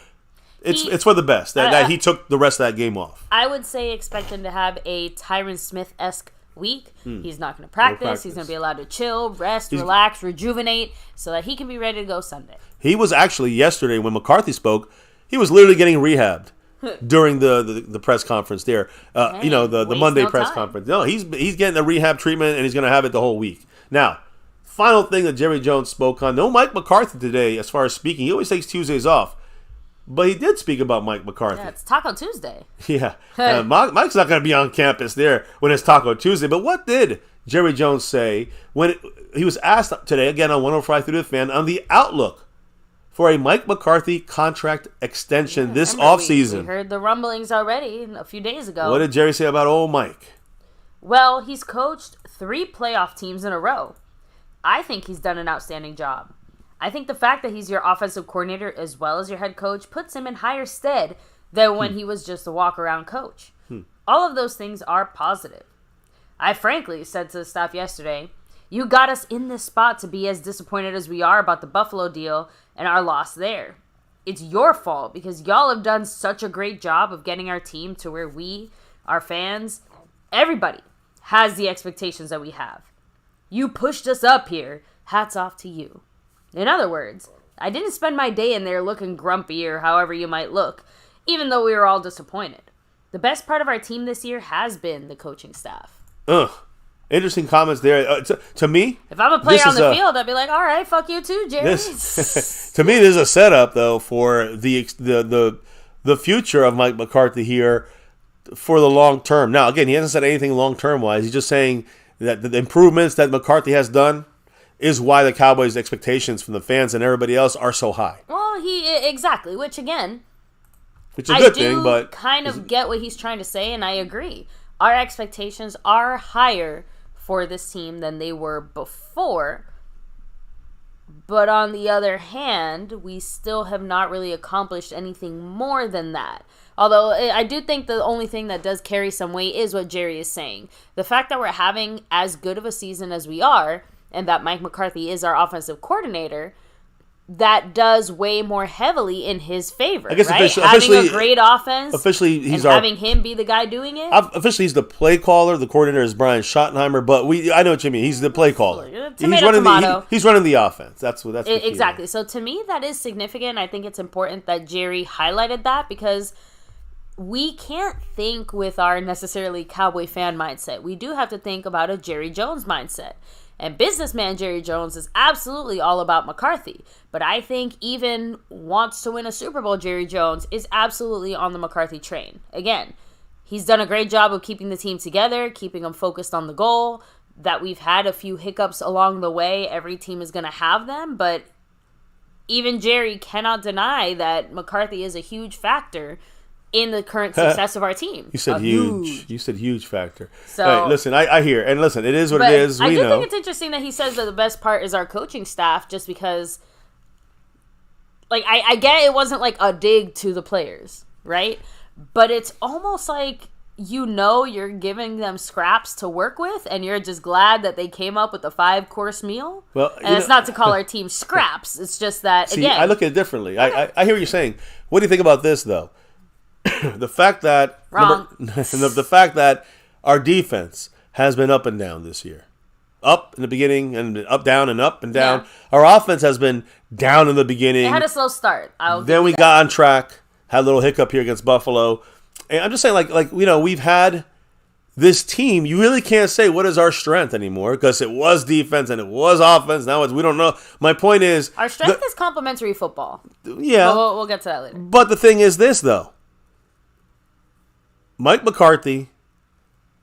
it's for the best that he took the rest of that game off. I would say expect him to have a Tyron Smith-esque week. He's not going to practice. He's going to be allowed to chill, rest, relax, rejuvenate, so that he can be ready to go Sunday. He was actually, yesterday when McCarthy spoke, he was literally getting rehabbed during the press conference there. The Monday press conference. No, he's getting the rehab treatment, and he's going to have it the whole week. Now, final thing that Jerry Jones spoke on. No Mike McCarthy today as far as speaking. He always takes Tuesdays off. But he did speak about Mike McCarthy. Yeah, it's Taco Tuesday. Yeah. Mike's not going to be on campus there when it's Taco Tuesday. But what did Jerry Jones say when he was asked today, again on 105 Through the Fan, on the outlook for a Mike McCarthy contract extension this offseason? We heard the rumblings already a few days ago. What did Jerry say about old Mike? Well, he's coached 3 playoff teams in a row. I think he's done an outstanding job. I think the fact that he's your offensive coordinator as well as your head coach puts him in higher stead than when he was just a walk-around coach. All of those things are positive. I frankly said to the staff yesterday, you got us in this spot to be as disappointed as we are about the Buffalo deal and our loss there. It's your fault because y'all have done such a great job of getting our team to where we, our fans, everybody has the expectations that we have. You pushed us up here. Hats off to you. In other words, I didn't spend my day in there looking grumpy or however you might look, even though we were all disappointed. The best part of our team this year has been the coaching staff. Interesting comments there. To me, if I'm a player on the field, I'd be like, all right, fuck you too, Jerry. To me, this is a setup, though, for the future of Mike McCarthy here for the long term. Now, again, he hasn't said anything long-term wise. He's just saying that the improvements that McCarthy has done is why the Cowboys' expectations from the fans and everybody else are so high. Well, exactly, which is a good thing, but kind of get what he's trying to say, and I agree. Our expectations are higher for this team than they were before, but on the other hand, we still have not really accomplished anything more than that. Although I do think the only thing that does carry some weight is what Jerry is saying. The fact that we're having as good of a season as we are, and that Mike McCarthy is our offensive coordinator, that does weigh more heavily in his favor, I guess right? Having a great offense, having him be the guy doing it. Officially, he's the play caller. The coordinator is Brian Schottenheimer, but I know what you mean. He's the play caller. He's running the offense. That's exactly. So to me, that is significant. I think it's important that Jerry highlighted that because we can't think with our necessarily Cowboy fan mindset. We do have to think about a Jerry Jones mindset. And businessman Jerry Jones is absolutely all about McCarthy. But I think even wants to win a Super Bowl Jerry Jones is absolutely on the McCarthy train. Again, he's done a great job of keeping the team together, keeping them focused on the goal, that we've had a few hiccups along the way. Every team is going to have them. But even Jerry cannot deny that McCarthy is a huge factor in the current success of our team. You said huge. You said huge factor. So right, listen, I hear. And listen, it is what it is. I do think it's interesting that he says that the best part is our coaching staff just because, like, I get it wasn't like a dig to the players, right? But it's almost like, you're giving them scraps to work with and you're just glad that they came up with a 5-course meal. Well, and it's not to call our team scraps. It's just that, again. I look at it differently. I hear what you're saying. What do you think about this, though? The fact that the fact that our defense has been up and down this year, up in the beginning and up, down, and up and down. Yeah. Our offense has been down in the beginning. It had a slow start. Then we got on track. Had a little hiccup here against Buffalo, and I'm just saying, we've had this team. You really can't say what is our strength anymore because it was defense and it was offense. Now we don't know. My point is our strength is complementary football. Yeah, we'll get to that later. But the thing is this, though. Mike McCarthy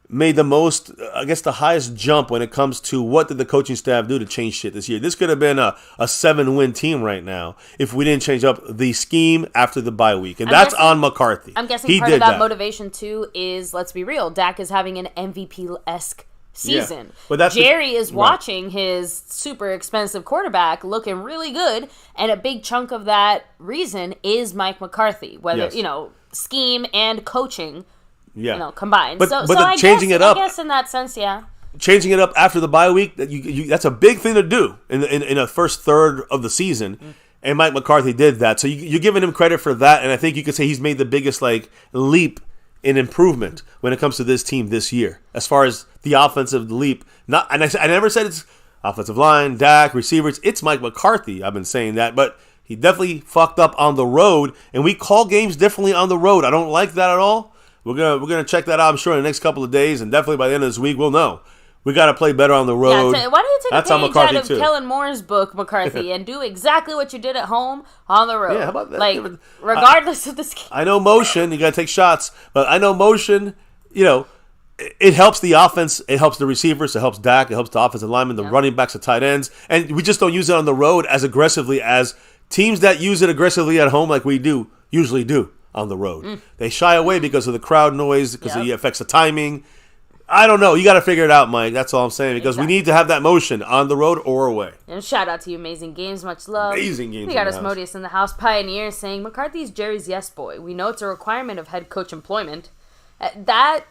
made the highest jump when it comes to what did the coaching staff do to change shit this year. This could have been a 7-win team right now if we didn't change up the scheme after the bye week. And that's on McCarthy. I'm guessing part of that motivation, too, is, let's be real, Dak is having an MVP-esque season. Yeah. But Jerry is watching his super expensive quarterback looking really good, and a big chunk of that reason is Mike McCarthy, whether, scheme and coaching. Yeah, combined. But I guess in that sense, yeah. Changing it up after the bye week, that's a big thing to do in the first third of the season. Mm. And Mike McCarthy did that. So you're giving him credit for that. And I think you could say he's made the biggest leap in improvement when it comes to this team this year. As far as the offensive leap. I never said it's offensive line, Dak, receivers. It's Mike McCarthy. I've been saying that. But he definitely fucked up on the road. And we call games differently on the road. I don't like that at all. We're gonna check that out, I'm sure, in the next couple of days, and definitely by the end of this week, we'll know We got to play better on the road. Yeah, why don't you take That's a on page McCarthy out of too. Kellen Moore's book, McCarthy, and do exactly what you did at home on the road. Yeah, how about that? Like, regardless of the scheme. I know motion. You got to take shots, but I know motion. It helps the offense. It helps the receivers. It helps Dak. It helps the offensive linemen, the running backs, the tight ends, and we just don't use it on the road as aggressively as teams that use it aggressively at home, like we usually do on the road. They shy away because of the crowd noise, because it affects the timing. I don't know. You got to figure it out, Mike. That's all I'm saying. Because we need to have that motion on the road or away. And shout out to you, Amazing Games. Much love. Amazing Games. We got Asmodeus in the house. Pioneer saying, McCarthy's Jerry's yes boy. We know it's a requirement of head coach employment. I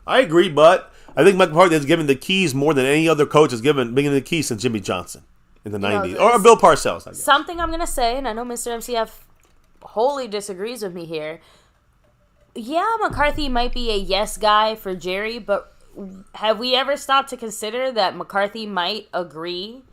agree, but I think Mike McCarthy has given the keys more than any other coach has given the keys since Jimmy Johnson in the 90s. Or Bill Parcells, I guess. Something I'm going to say, and I know Mr. MCF wholly disagrees with me here. Yeah, McCarthy might be a yes guy for Jerry, but have we ever stopped to consider that McCarthy might agree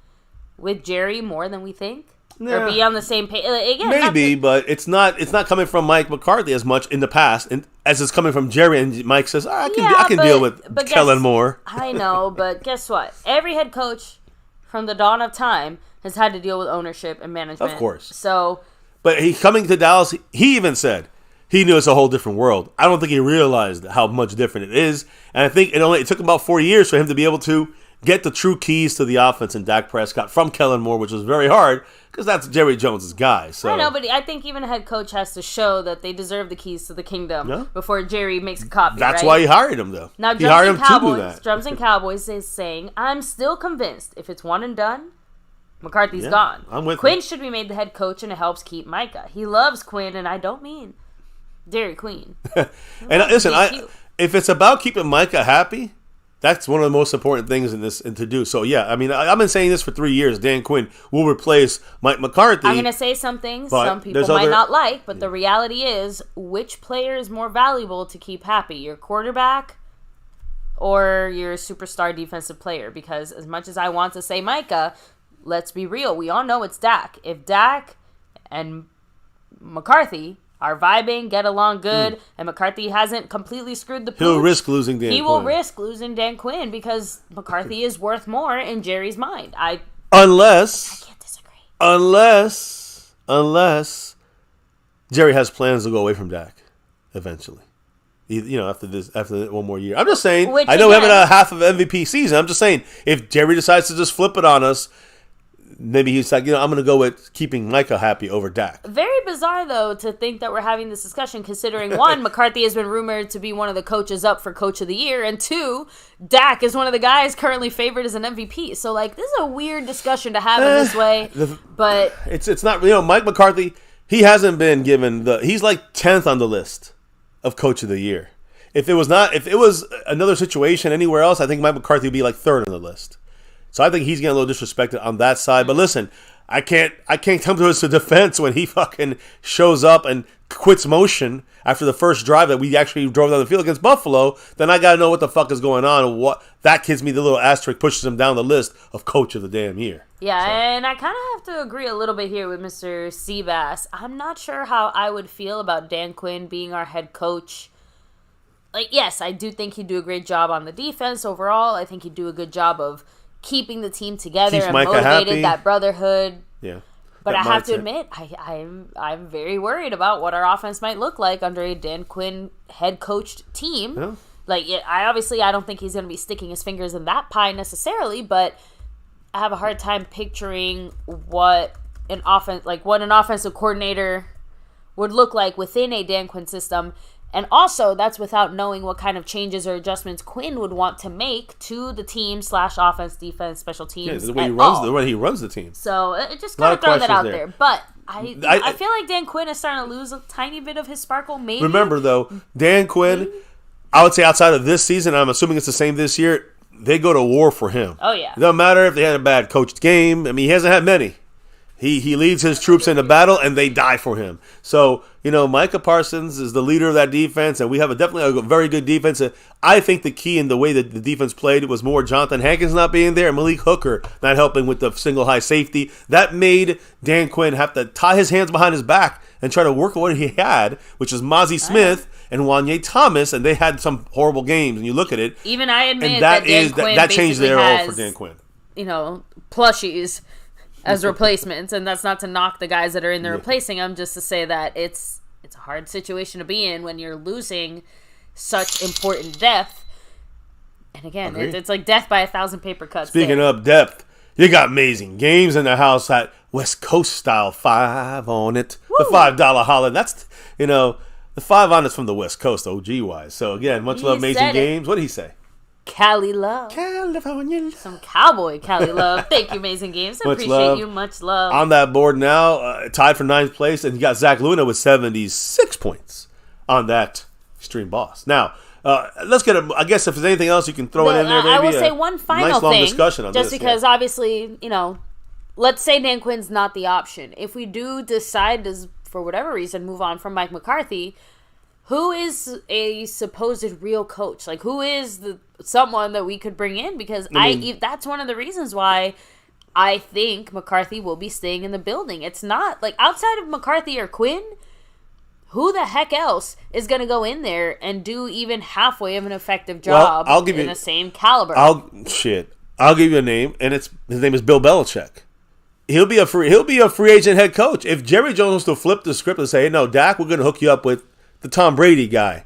with Jerry more than we think? Or be on the same page? Again, maybe, but it's not coming from Mike McCarthy as much in the past as it's coming from Jerry, and Mike says, I can deal with Kellen Moore. I know, but guess what? Every head coach from the dawn of time has had to deal with ownership and management. Of course. So, but he coming to Dallas, he even said, he knew it's a whole different world. I don't think he realized how much different it is. And I think it took about 4 years for him to be able to get the true keys to the offense in Dak Prescott from Kellen Moore, which was very hard because that's Jerry Jones' guy. So. I know, but I think even a head coach has to show that they deserve the keys to the kingdom before Jerry makes a copy. That's why he hired him, though. Now, he hired him to do that. Drums and Cowboys is saying, I'm still convinced if it's one and done, McCarthy's gone. I'm with Quinn him. should be made the head coach, and it helps keep Micah. He loves Quinn, and I don't mean Dairy Queen. And listen, if it's about keeping Micah happy, that's one of the most important things in this and to do. So yeah, I mean, I've been saying this for 3 years. Dan Quinn will replace Mike McCarthy. I'm gonna say something some people might not like, but the reality is, which player is more valuable to keep happy? Your quarterback or your superstar defensive player? Because as much as I want to say Micah, let's be real. We all know it's Dak. If Dak and McCarthy are vibing, get along good, and McCarthy hasn't completely screwed the pooch, he'll risk losing Dan Quinn. He will risk losing Dan Quinn because McCarthy is worth more in Jerry's mind. I can't disagree. Unless Jerry has plans to go away from Dak eventually. After one more year. I'm just saying, I know having a half of MVP season, I'm just saying, if Jerry decides to just flip it on us, maybe he's like, I'm going to go with keeping Micah happy over Dak. Very bizarre, though, to think that we're having this discussion, considering, one, McCarthy has been rumored to be one of the coaches up for Coach of the Year, and two, Dak is one of the guys currently favored as an MVP. So, this is a weird discussion to have in this way, but... It's not, Mike McCarthy, he hasn't been given he's like 10th on the list of Coach of the Year. If it was another situation anywhere else, I think Mike McCarthy would be like 3rd on the list. So I think he's getting a little disrespected on that side. But listen, I can't come to his defense when he fucking shows up and quits motion after the first drive that we actually drove down the field against Buffalo. Then I gotta know what the fuck is going on. And what that gives me the little asterisk, pushes him down the list of Coach of the damn year. Yeah, and I kind of have to agree a little bit here with Mr. Seabass. I'm not sure how I would feel about Dan Quinn being our head coach. Yes, I do think he'd do a great job on the defense overall. I think he'd do a good job of keeping the team together and Micah motivated, happy. that brotherhood. Yeah. But I have to admit, I'm very worried about what our offense might look like under a Dan Quinn head coached team. Yeah. I don't think he's going to be sticking his fingers in that pie necessarily, but I have a hard time picturing what an offensive coordinator would look like within a Dan Quinn system. And also, that's without knowing what kind of changes or adjustments Quinn would want to make to the team / offense, defense, special teams. The way he runs the team. So just kind of throw that out there. But I feel like Dan Quinn is starting to lose a tiny bit of his sparkle. Maybe. Remember though, Dan Quinn, I would say outside of this season, I'm assuming it's the same this year. They go to war for him. Oh yeah. It doesn't matter if they had a bad coached game. I mean, he hasn't had many. He leads his troops into battle, and they die for him. So, Micah Parsons is the leader of that defense, and we have definitely a very good defense. I think the key in the way that the defense played was more Jonathan Hankins not being there and Malik Hooker not helping with the single high safety. That made Dan Quinn have to tie his hands behind his back and try to work what he had, which is Mazi Smith and Wanye Thomas, and they had some horrible games. And you look at it, even I admit and that Dan Quinn that changed their role has, for Dan Quinn. Plushies as replacements, and that's not to knock the guys that are in there replacing them, just to say that it's a hard situation to be in when you're losing such important depth. And again, it's like death by 1,000 paper cuts. Speaking of depth, you got amazing games in the house at West Coast style 5 on it. Woo! The $5 holler. That's, the 5 on it's from the West Coast, OG wise. So again, much love, amazing games. What did he say? Cali love. California. Some cowboy Cali love. Thank you, amazing games. I appreciate you. Much love. On that board now, tied for 9th place, and you got Zach Luna with 76 points on that Extreme Boss. Now, let's get I guess if there's anything else you can throw it in there, maybe. I will say one final nice long thing. Discussion on just this, because, obviously, let's say Dan Quinn's not the option. If we do decide to, for whatever reason, move on from Mike McCarthy, who is a supposed real coach? Like, who is someone that we could bring in? Because that's one of the reasons why I think McCarthy will be staying in the building. It's not, like, outside of McCarthy or Quinn, who the heck else is going to go in there and do even halfway of an effective job in the same caliber? I'll give you a name, and his name is Bill Belichick. He'll be a free agent head coach. If Jerry Jones was to flip the script and say, hey, no, Dak, we're going to hook you up with the Tom Brady guy.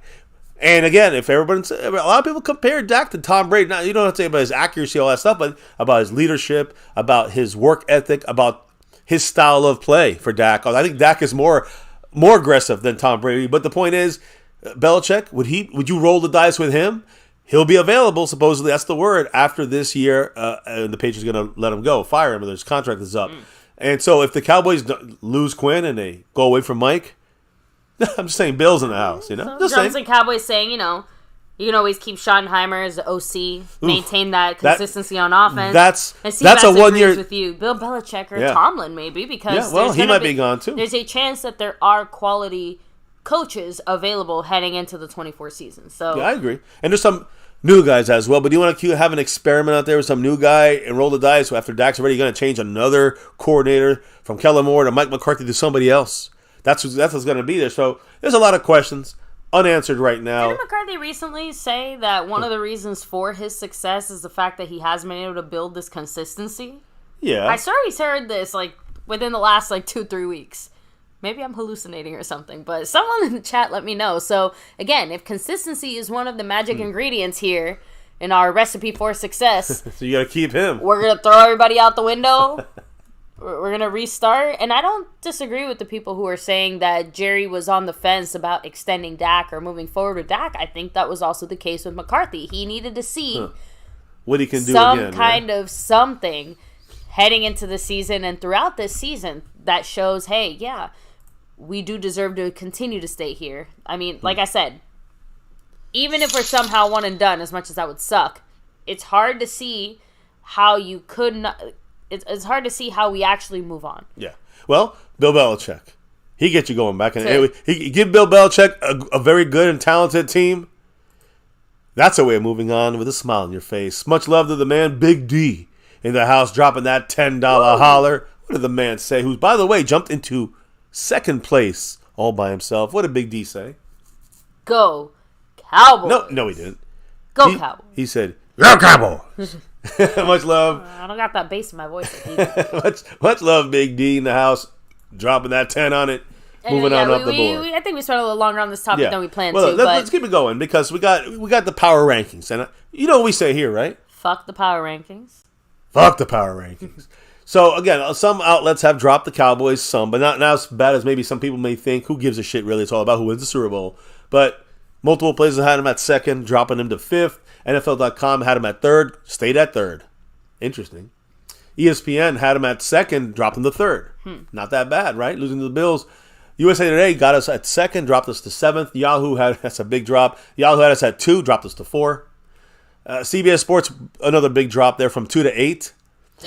And again, a lot of people compare Dak to Tom Brady. Now, you don't have to say about his accuracy, all that stuff, but about his leadership, about his work ethic, about his style of play for Dak. I think Dak is more aggressive than Tom Brady. But the point is, Belichick, would you roll the dice with him? He'll be available, supposedly, that's the word, after this year, and the Patriots are going to let him go, fire him, and his contract is up. And so if the Cowboys lose Quinn and they go away from Mike, I'm just saying Bill's in the house, So Jones and Cowboys saying, you can always keep Schottenheimer as the OC, maintain that consistency on offense. That's a 1 year with you, Bill Belichick or Tomlin maybe, because he might be gone too. There's a chance that there are quality coaches available heading into the 24 season. So I agree, and there's some new guys as well. But do you want to have an experiment out there with some new guy and roll the dice after Dak's already going to change another coordinator from Kellen Moore to Mike McCarthy to somebody else? That's what's going to be there. So there's a lot of questions unanswered right now. Didn't McCarthy recently say that one of the reasons for his success is the fact that he has been able to build this consistency? Yeah. I always heard this within the last 2-3 weeks. Maybe I'm hallucinating or something, but someone in the chat let me know. So again, if consistency is one of the magic ingredients here in our recipe for success, so you got to keep him. We're going to throw everybody out the window. We're going to restart. And I don't disagree with the people who are saying that Jerry was on the fence about extending Dak or moving forward with Dak. I think that was also the case with McCarthy. He needed to see what he can do some kind of something heading into the season and throughout this season that shows, hey, we do deserve to continue to stay here. I mean, like I said, even if we're somehow one and done, as much as that would suck, it's hard to see how you could not... It's hard to see how we actually move on. Yeah. Well, Bill Belichick. He gets you going back. And he give Bill Belichick a very good and talented team. That's a way of moving on with a smile on your face. Much love to the man, Big D, in the house, dropping that $10 holler. What did the man say? Who, by the way, jumped into second place all by himself. What did Big D say? Go Cowboys. No, he didn't. Go Cowboys. He said, Go Cowboys. Much love. I don't got that bass in my voice. much love, Big D in the house, dropping that 10 on it, moving on up the board. I think we spent a little longer on this topic than we planned to. Let's keep it going because we got the power rankings, and you know what we say here, right? Fuck the power rankings. Fuck the power rankings. So again, some outlets have dropped the Cowboys, some, but not as bad as maybe some people may think. Who gives a shit? Really, it's all about who wins the Super Bowl. But multiple places had him at second, dropping him to fifth. NFL.com had him at third, stayed at third. Interesting. ESPN had him at second, dropped him to third. Not that bad, right? Losing to the Bills. USA Today got us at second, dropped us to seventh. That's a big drop. Yahoo had us at 2, dropped us to 4. CBS Sports, another big drop there from 2 to 8.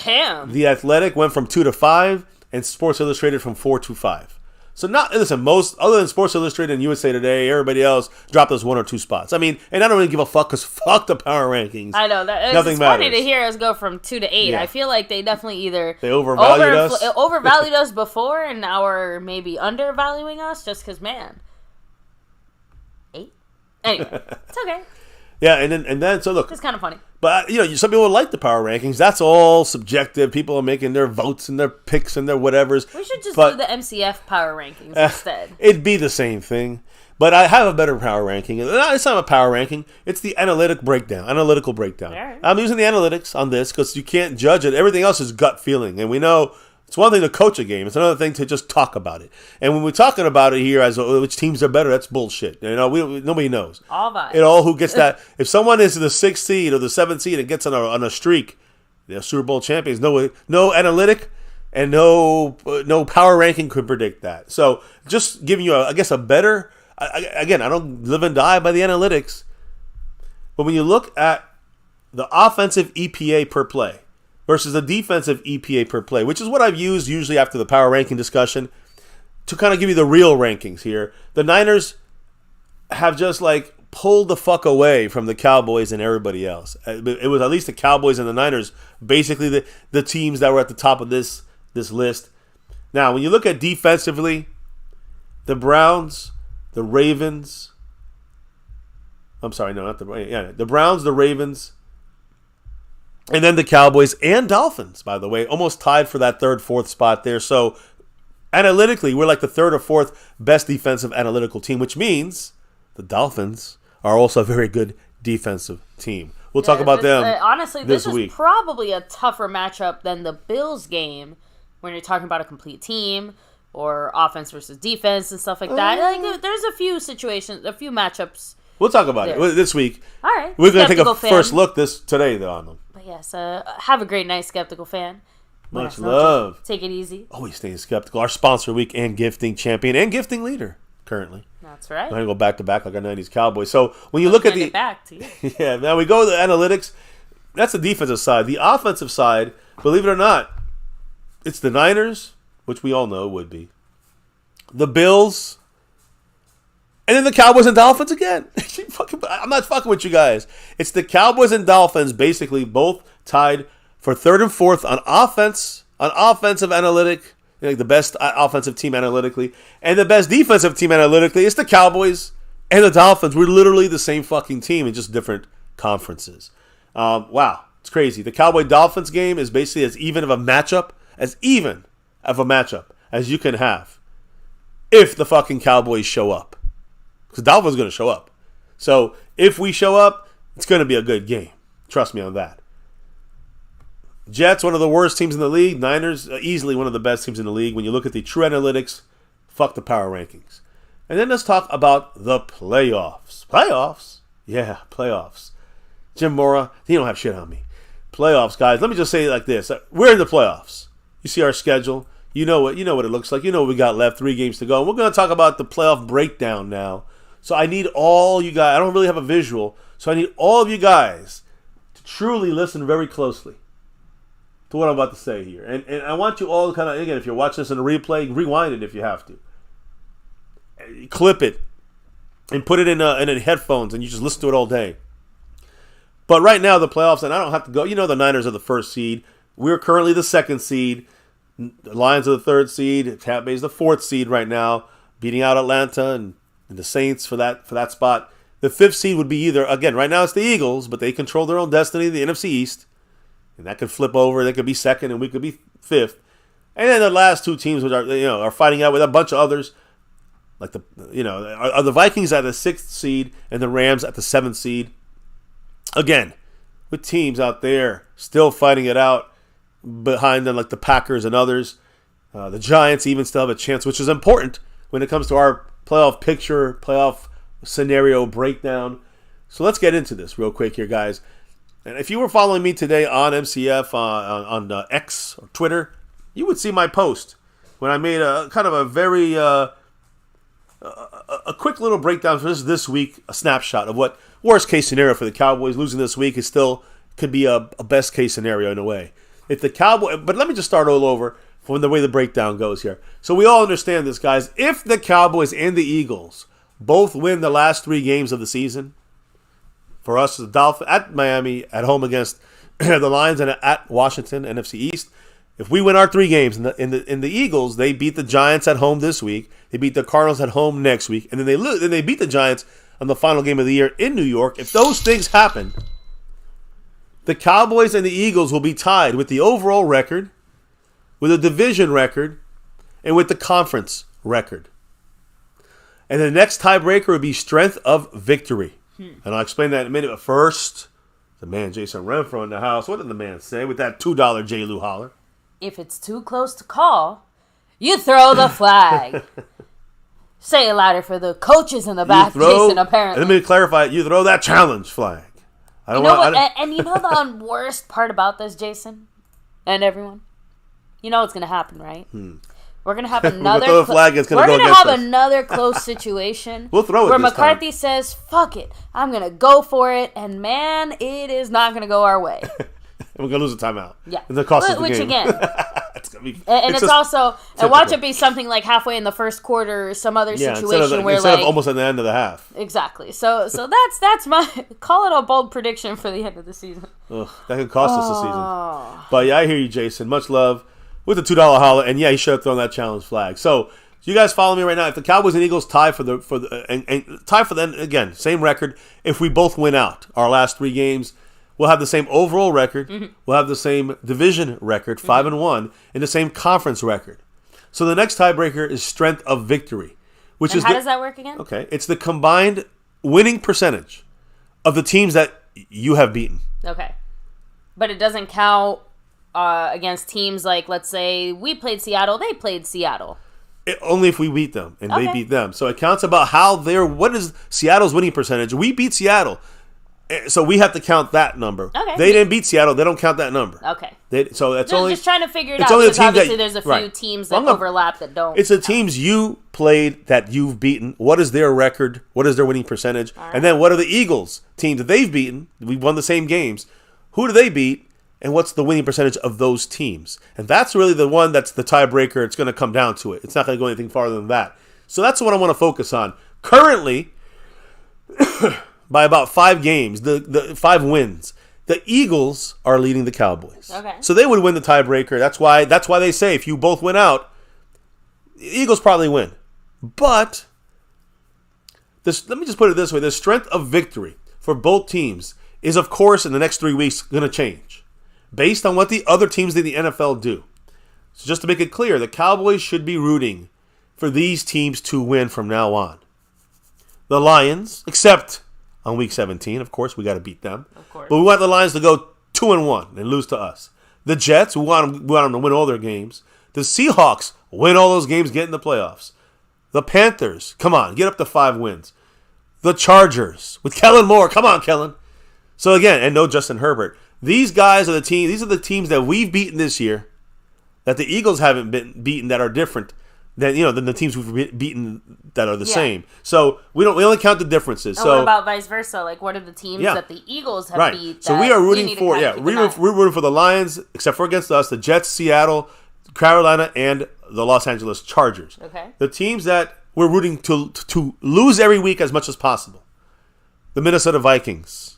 Damn. The Athletic went from 2 to 5, and Sports Illustrated from 4 to 5. So most other than Sports Illustrated and USA Today, everybody else dropped us 1 or 2 spots. I mean, and I don't really give a fuck because fuck the power rankings. I know that it's funny to hear us go from 2 to 8. Yeah. I feel like they definitely either overvalued us before, and now are maybe undervaluing us just because 8. Anyway, it's okay. Yeah, and then so look, It's kind of funny. but some people like the power rankings. That's all subjective. People are making their votes and their picks and their whatevers. We should just do the MCF power rankings instead. It'd be the same thing. But I have a better power ranking. It's not a power ranking. It's the analytical breakdown. Right. I'm using the analytics on this because you can't judge it. Everything else is gut feeling. And we know it's one thing to coach a game. It's another thing to just talk about it. And when we're talking about it here as which teams are better, that's bullshit. Nobody knows. All vibes. Who gets that? If someone is the 6th seed or the 7th seed and gets on a streak, they're Super Bowl champions. No analytic and no power ranking could predict that. So just giving you, a better... Again, I don't live and die by the analytics. But when you look at the offensive EPA per play versus the defensive EPA per play, which is what I've used usually after the power ranking discussion to kind of give you the real rankings here, the Niners have just pulled the fuck away from the Cowboys and everybody else. It was at least the Cowboys and the Niners, basically the teams that were at the top of this list. Now, when you look at defensively, the Browns... The Ravens. I'm sorry, no, not the Browns, the Ravens, and then the Cowboys and Dolphins, by the way, almost tied for that 3rd, 4th spot there. So analytically, we're like the 3rd or 4th best defensive analytical team, which means the Dolphins are also a very good defensive team. We'll talk about them honestly, this week. is probably a tougher matchup than the Bills game when you're talking about a complete team. Or offense versus defense and stuff like that. There's a few situations, a few matchups. We'll talk about it this week. All right. We're going to take a first look today though, on them. But yes, have a great night, Skeptical fan. Much love. Take it easy. Always staying skeptical. Our sponsor week and gifting champion and gifting leader currently. That's right. I'm going to go back to back like our 90s Cowboys. So when you look at the... back to you. Yeah, now we go to the analytics. That's the defensive side. The offensive side, believe it or not, it's the Niners, which we all know would be, the Bills, and then the Cowboys and Dolphins again. I'm not fucking with you guys. It's the Cowboys and Dolphins basically both tied for 3rd and 4th on offensive analytic, the best offensive team analytically, and the best defensive team analytically. It's the Cowboys and the Dolphins. We're literally the same fucking team in just different conferences. Wow, it's crazy. The Cowboy-Dolphins game is basically as even of a matchup as you can have if the fucking Cowboys show up. Because Dolphins going to show up. So if we show up, it's going to be a good game. Trust me on that. Jets, one of the worst teams in the league. Niners, easily one of the best teams in the league. When you look at the true analytics, fuck the power rankings. And then let's talk about the playoffs. Playoffs? Yeah, playoffs. Jim Mora, he don't have shit on me. Playoffs, guys. Let me just say it like this. We're in the playoffs. You see our schedule. You know what it looks like. You know what we got left. 3 games to go. And we're going to talk about the playoff breakdown now. So I need all you guys. I don't really have a visual. So I need all of you guys to truly listen very closely to what I'm about to say here. And I want you all to kind of, again, if you're watching this in a replay, rewind it if you have to. Clip it. And put it in headphones and you just listen to it all day. But right now, the playoffs, and I don't have to go. You know the Niners are the 1st seed. We're currently the 2nd seed. The Lions are the 3rd seed. Tampa Bay is the 4th seed right now, beating out Atlanta and the Saints for that spot. The 5th seed would be either, again, right now it's the Eagles, but they control their own destiny, the NFC East. And that could flip over. They could be 2nd and we could be 5th. And then the last 2 teams which are fighting out with a bunch of others. Like are the Vikings at the 6th seed and the Rams at the 7th seed. Again, with teams out there still fighting it out behind them, like the Packers and others. The Giants even still have a chance, which is important when it comes to our playoff picture, playoff scenario breakdown. So let's get into this real quick here, guys. And if you were following me today on MCF, on X or Twitter, you would see my post when I made a kind of a very a quick little breakdown for this week, a snapshot of what worst case scenario for the Cowboys. Losing this week is still could be a best case scenario in a way. If the but let me just start all over from the way the breakdown goes here. So we all understand this, guys. If the Cowboys and the Eagles both win the last 3 games of the season, for us, the Dolphins at Miami, at home against the Lions, and at Washington, NFC East. If we win our 3 games, in the Eagles, they beat the Giants at home this week. They beat the Cardinals at home next week, and then they beat the Giants on the final game of the year in New York. If those things happen, the Cowboys and the Eagles will be tied with the overall record, with the division record, and with the conference record. And the next tiebreaker would be strength of victory. And I'll explain that in a minute. But first, the man Jason Renfro in the house. What did the man say with that $2 J-Lou holler? If it's too close to call, you throw the flag. Say it louder for the coaches in the back, Jason, apparently. Let me clarify. You throw that challenge flag. And you know the worst part about this, Jason? And everyone? You know what's going to happen, right? We're going to have another another close situation. We'll throw it where this McCarthy time. says, fuck it. I'm going to go for it. And man, it is not going to go our way. We're going to lose a timeout. Yeah. And the cost of the Which game. again. It's also, and watch it be something like halfway in the first quarter or some other situation instead of almost at the end of the half. Exactly. So that's my, call it a bold prediction for the end of the season. Ugh, that could cost us the season. But yeah, I hear you, Jason. Much love. With the $2 holler, and yeah, he should have thrown that challenge flag. So you guys follow me right now. If the Cowboys and Eagles tie for the again, same record. If we both win out our last 3 games, we'll have the same overall record. Mm-hmm. We'll have the same division record, 5-1, and the same conference record. So the next tiebreaker is strength of victory, which how does that work again? Okay, it's the combined winning percentage of the teams that you have beaten. Okay, but it doesn't count. Against teams like, let's say, we played Seattle, they played Seattle. Only if we beat them, and they beat them. So it counts about what is Seattle's winning percentage. We beat Seattle, so we have to count that number. Okay. They didn't beat Seattle, they don't count that number. Okay. So that's only... Just trying to figure it out, because obviously there's a few teams that overlap that don't. It's the teams you played that you've beaten. What is their record? What is their winning percentage? Right. And then what are the Eagles teams that they've beaten? We won the same games. Who do they beat? And what's the winning percentage of those teams? And that's really the one that's the tiebreaker. It's going to come down to it. It's not going to go anything farther than that. So that's what I want to focus on. Currently, by about 5 games, the 5 wins, the Eagles are leading the Cowboys. Okay. So they would win the tiebreaker. That's why they say if you both win out, the Eagles probably win. But let me just put it this way. The strength of victory for both teams is, of course, in the next 3 weeks going to change, based on what the other teams in the NFL do. So just to make it clear, the Cowboys should be rooting for these teams to win from now on. The Lions, except on Week 17, of course, we got to beat them. Of course. But we want the Lions to go 2-1 and lose to us. The Jets, we want them to win all their games. The Seahawks, win all those games, get in the playoffs. The Panthers, come on, get up to 5 wins. The Chargers, with Kellen Moore, come on, Kellen. So again, and no Justin Herbert. These guys are the team. These are the teams that we've beaten this year, that the Eagles haven't been beaten, that are different than the teams we've beaten that are the same. So we only count the differences. And so what about vice versa? Like, what are the teams that the Eagles have beat? So we are rooting for we're rooting for the Lions, except for against us, the Jets, Seattle, Carolina, and the Los Angeles Chargers. Okay. The teams that we're rooting to lose every week as much as possible. The Minnesota Vikings.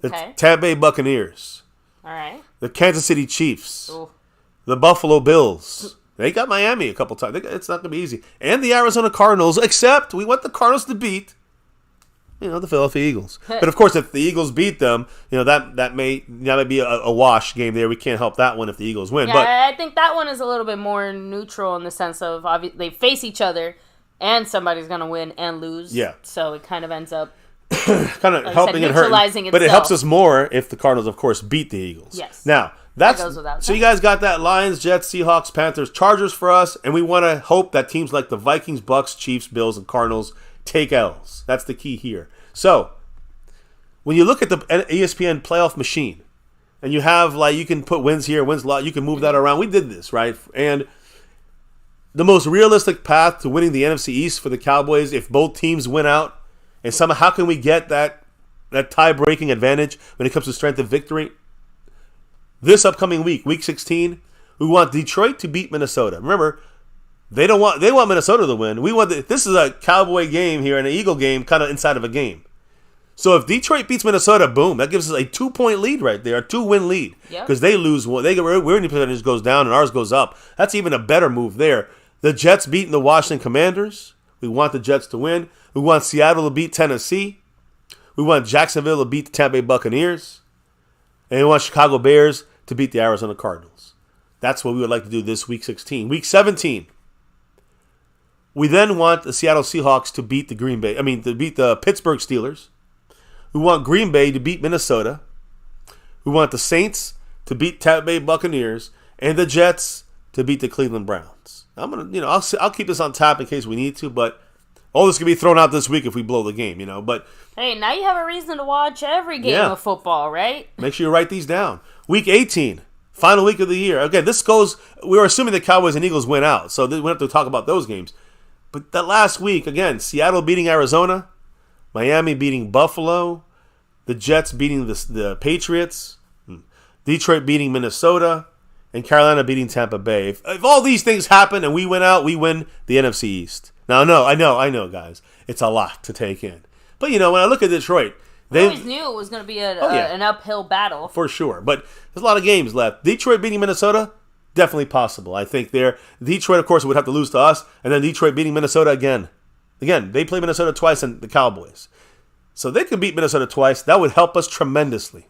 The Tampa Bay Buccaneers. All right. The Kansas City Chiefs. Ooh. The Buffalo Bills. They got Miami a couple times. It's not going to be easy. And the Arizona Cardinals, except we want the Cardinals to beat, the Philadelphia Eagles. But of course, if the Eagles beat them, that may be a wash game there. We can't help that one if the Eagles win. Yeah, but I think that one is a little bit more neutral in the sense of they face each other, and somebody's going to win and lose. Yeah. So it kind of ends up kind of helping and hurting, but it helps us more if the Cardinals, of course, beat the Eagles. Yes. Now that goes without saying. You guys got that Lions, Jets, Seahawks, Panthers, Chargers for us, and we want to hope that teams like the Vikings, Bucks, Chiefs, Bills, and Cardinals take L's. That's the key here. So when you look at the ESPN playoff machine, and you have you can put wins here, wins a lot, you can move that around. We did this, right? And the most realistic path to winning the NFC East for the Cowboys, if both teams win out. And somehow, how can we get that tie-breaking advantage when it comes to strength of victory? This upcoming week, Week 16, we want Detroit to beat Minnesota. Remember, they want Minnesota to win. This is a Cowboy game here and an Eagle game, kind of inside of a game. So if Detroit beats Minnesota, boom, that gives us a 2-point lead right there, a 2-win lead, because they lose one. Their winning percentage goes down and ours goes up. That's even a better move there. The Jets beating the Washington Commanders. We want the Jets to win. We want Seattle to beat Tennessee. We want Jacksonville to beat the Tampa Bay Buccaneers. And we want Chicago Bears to beat the Arizona Cardinals. That's what we would like to do this week 16. Week 17. We then want the Seattle Seahawks to beat to beat the Pittsburgh Steelers. We want Green Bay to beat Minnesota. We want the Saints to beat Tampa Bay Buccaneers and the Jets to beat the Cleveland Browns. I'll keep this on tap in case we need to, but all this can be thrown out this week if we blow the game, But hey, now you have a reason to watch every game of football, right? Make sure you write these down. Week 18, final week of the year. Again, we were assuming the Cowboys and Eagles went out, so we don't have to talk about those games. But that last week, again, Seattle beating Arizona, Miami beating Buffalo, the Jets beating the Patriots, Detroit beating Minnesota, and Carolina beating Tampa Bay. If all these things happen and we win out, we win the NFC East. Now, I know, guys. It's a lot to take in. But, when I look at Detroit, they always knew it was going to be an uphill battle. For sure. But there's a lot of games left. Detroit beating Minnesota, definitely possible. I think Detroit, of course, would have to lose to us, and then Detroit beating Minnesota again. Again, they play Minnesota twice and the Cowboys. So they could beat Minnesota twice. That would help us tremendously.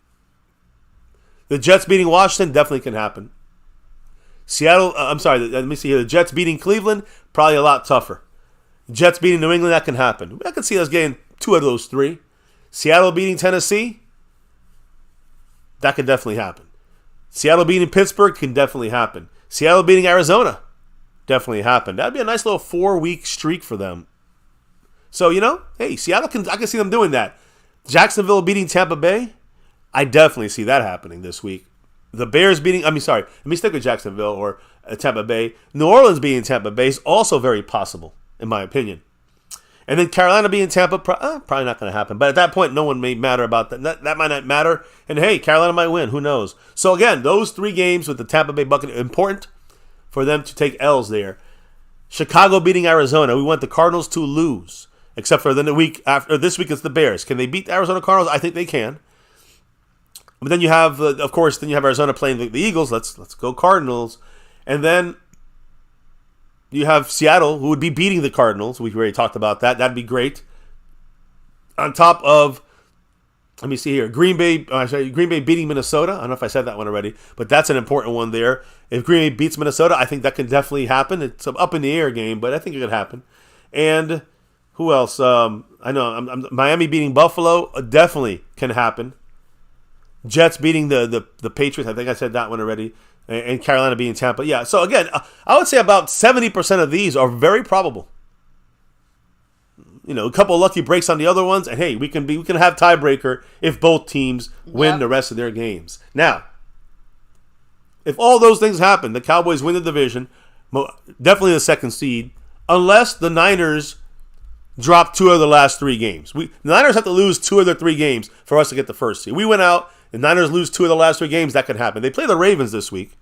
The Jets beating Washington definitely can happen. Let me see here. The Jets beating Cleveland, probably a lot tougher. Jets beating New England, that can happen. I can see us getting 2 of those 3. Seattle beating Tennessee, that can definitely happen. Seattle beating Pittsburgh can definitely happen. Seattle beating Arizona, definitely happen. That'd be a nice little 4-week streak for them. So, hey, Seattle, I can see them doing that. Jacksonville beating Tampa Bay, I definitely see that happening this week. The Bears beating, let me stick with Jacksonville or Tampa Bay. New Orleans beating Tampa Bay is also very possible, in my opinion. And then Carolina beating Tampa, probably not going to happen. But at that point, no one may matter about that. That might not matter. And hey, Carolina might win. Who knows? So again, those 3 games with the Tampa Bay Buccaneers, important for them to take L's there. Chicago beating Arizona. We want the Cardinals to lose. Except for then the week after. This week it's the Bears. Can they beat the Arizona Cardinals? I think they can. But then you have, of course, Arizona playing the Eagles. Let's go Cardinals. And then you have Seattle, who would be beating the Cardinals. We've already talked about that. That'd be great. On top of, let me see here, Green Bay beating Minnesota. I don't know if I said that one already, but that's an important one there. If Green Bay beats Minnesota, I think that can definitely happen. It's an up in the air game, but I think it could happen. And who else? I know Miami beating Buffalo definitely can happen. Jets beating the Patriots. I think I said that one already. And Carolina beating Tampa. Yeah, so again, I would say about 70% of these are very probable. A couple of lucky breaks on the other ones, and hey, we can have tiebreaker if both teams win the rest of their games. Now, if all those things happen, the Cowboys win the division, definitely the second seed, unless the Niners drop 2 of the last 3 games. The Niners have to lose 2 of their 3 games for us to get the first seed. We went out, the Niners lose 2 of the last 3 games, that could happen. They play the Ravens this week.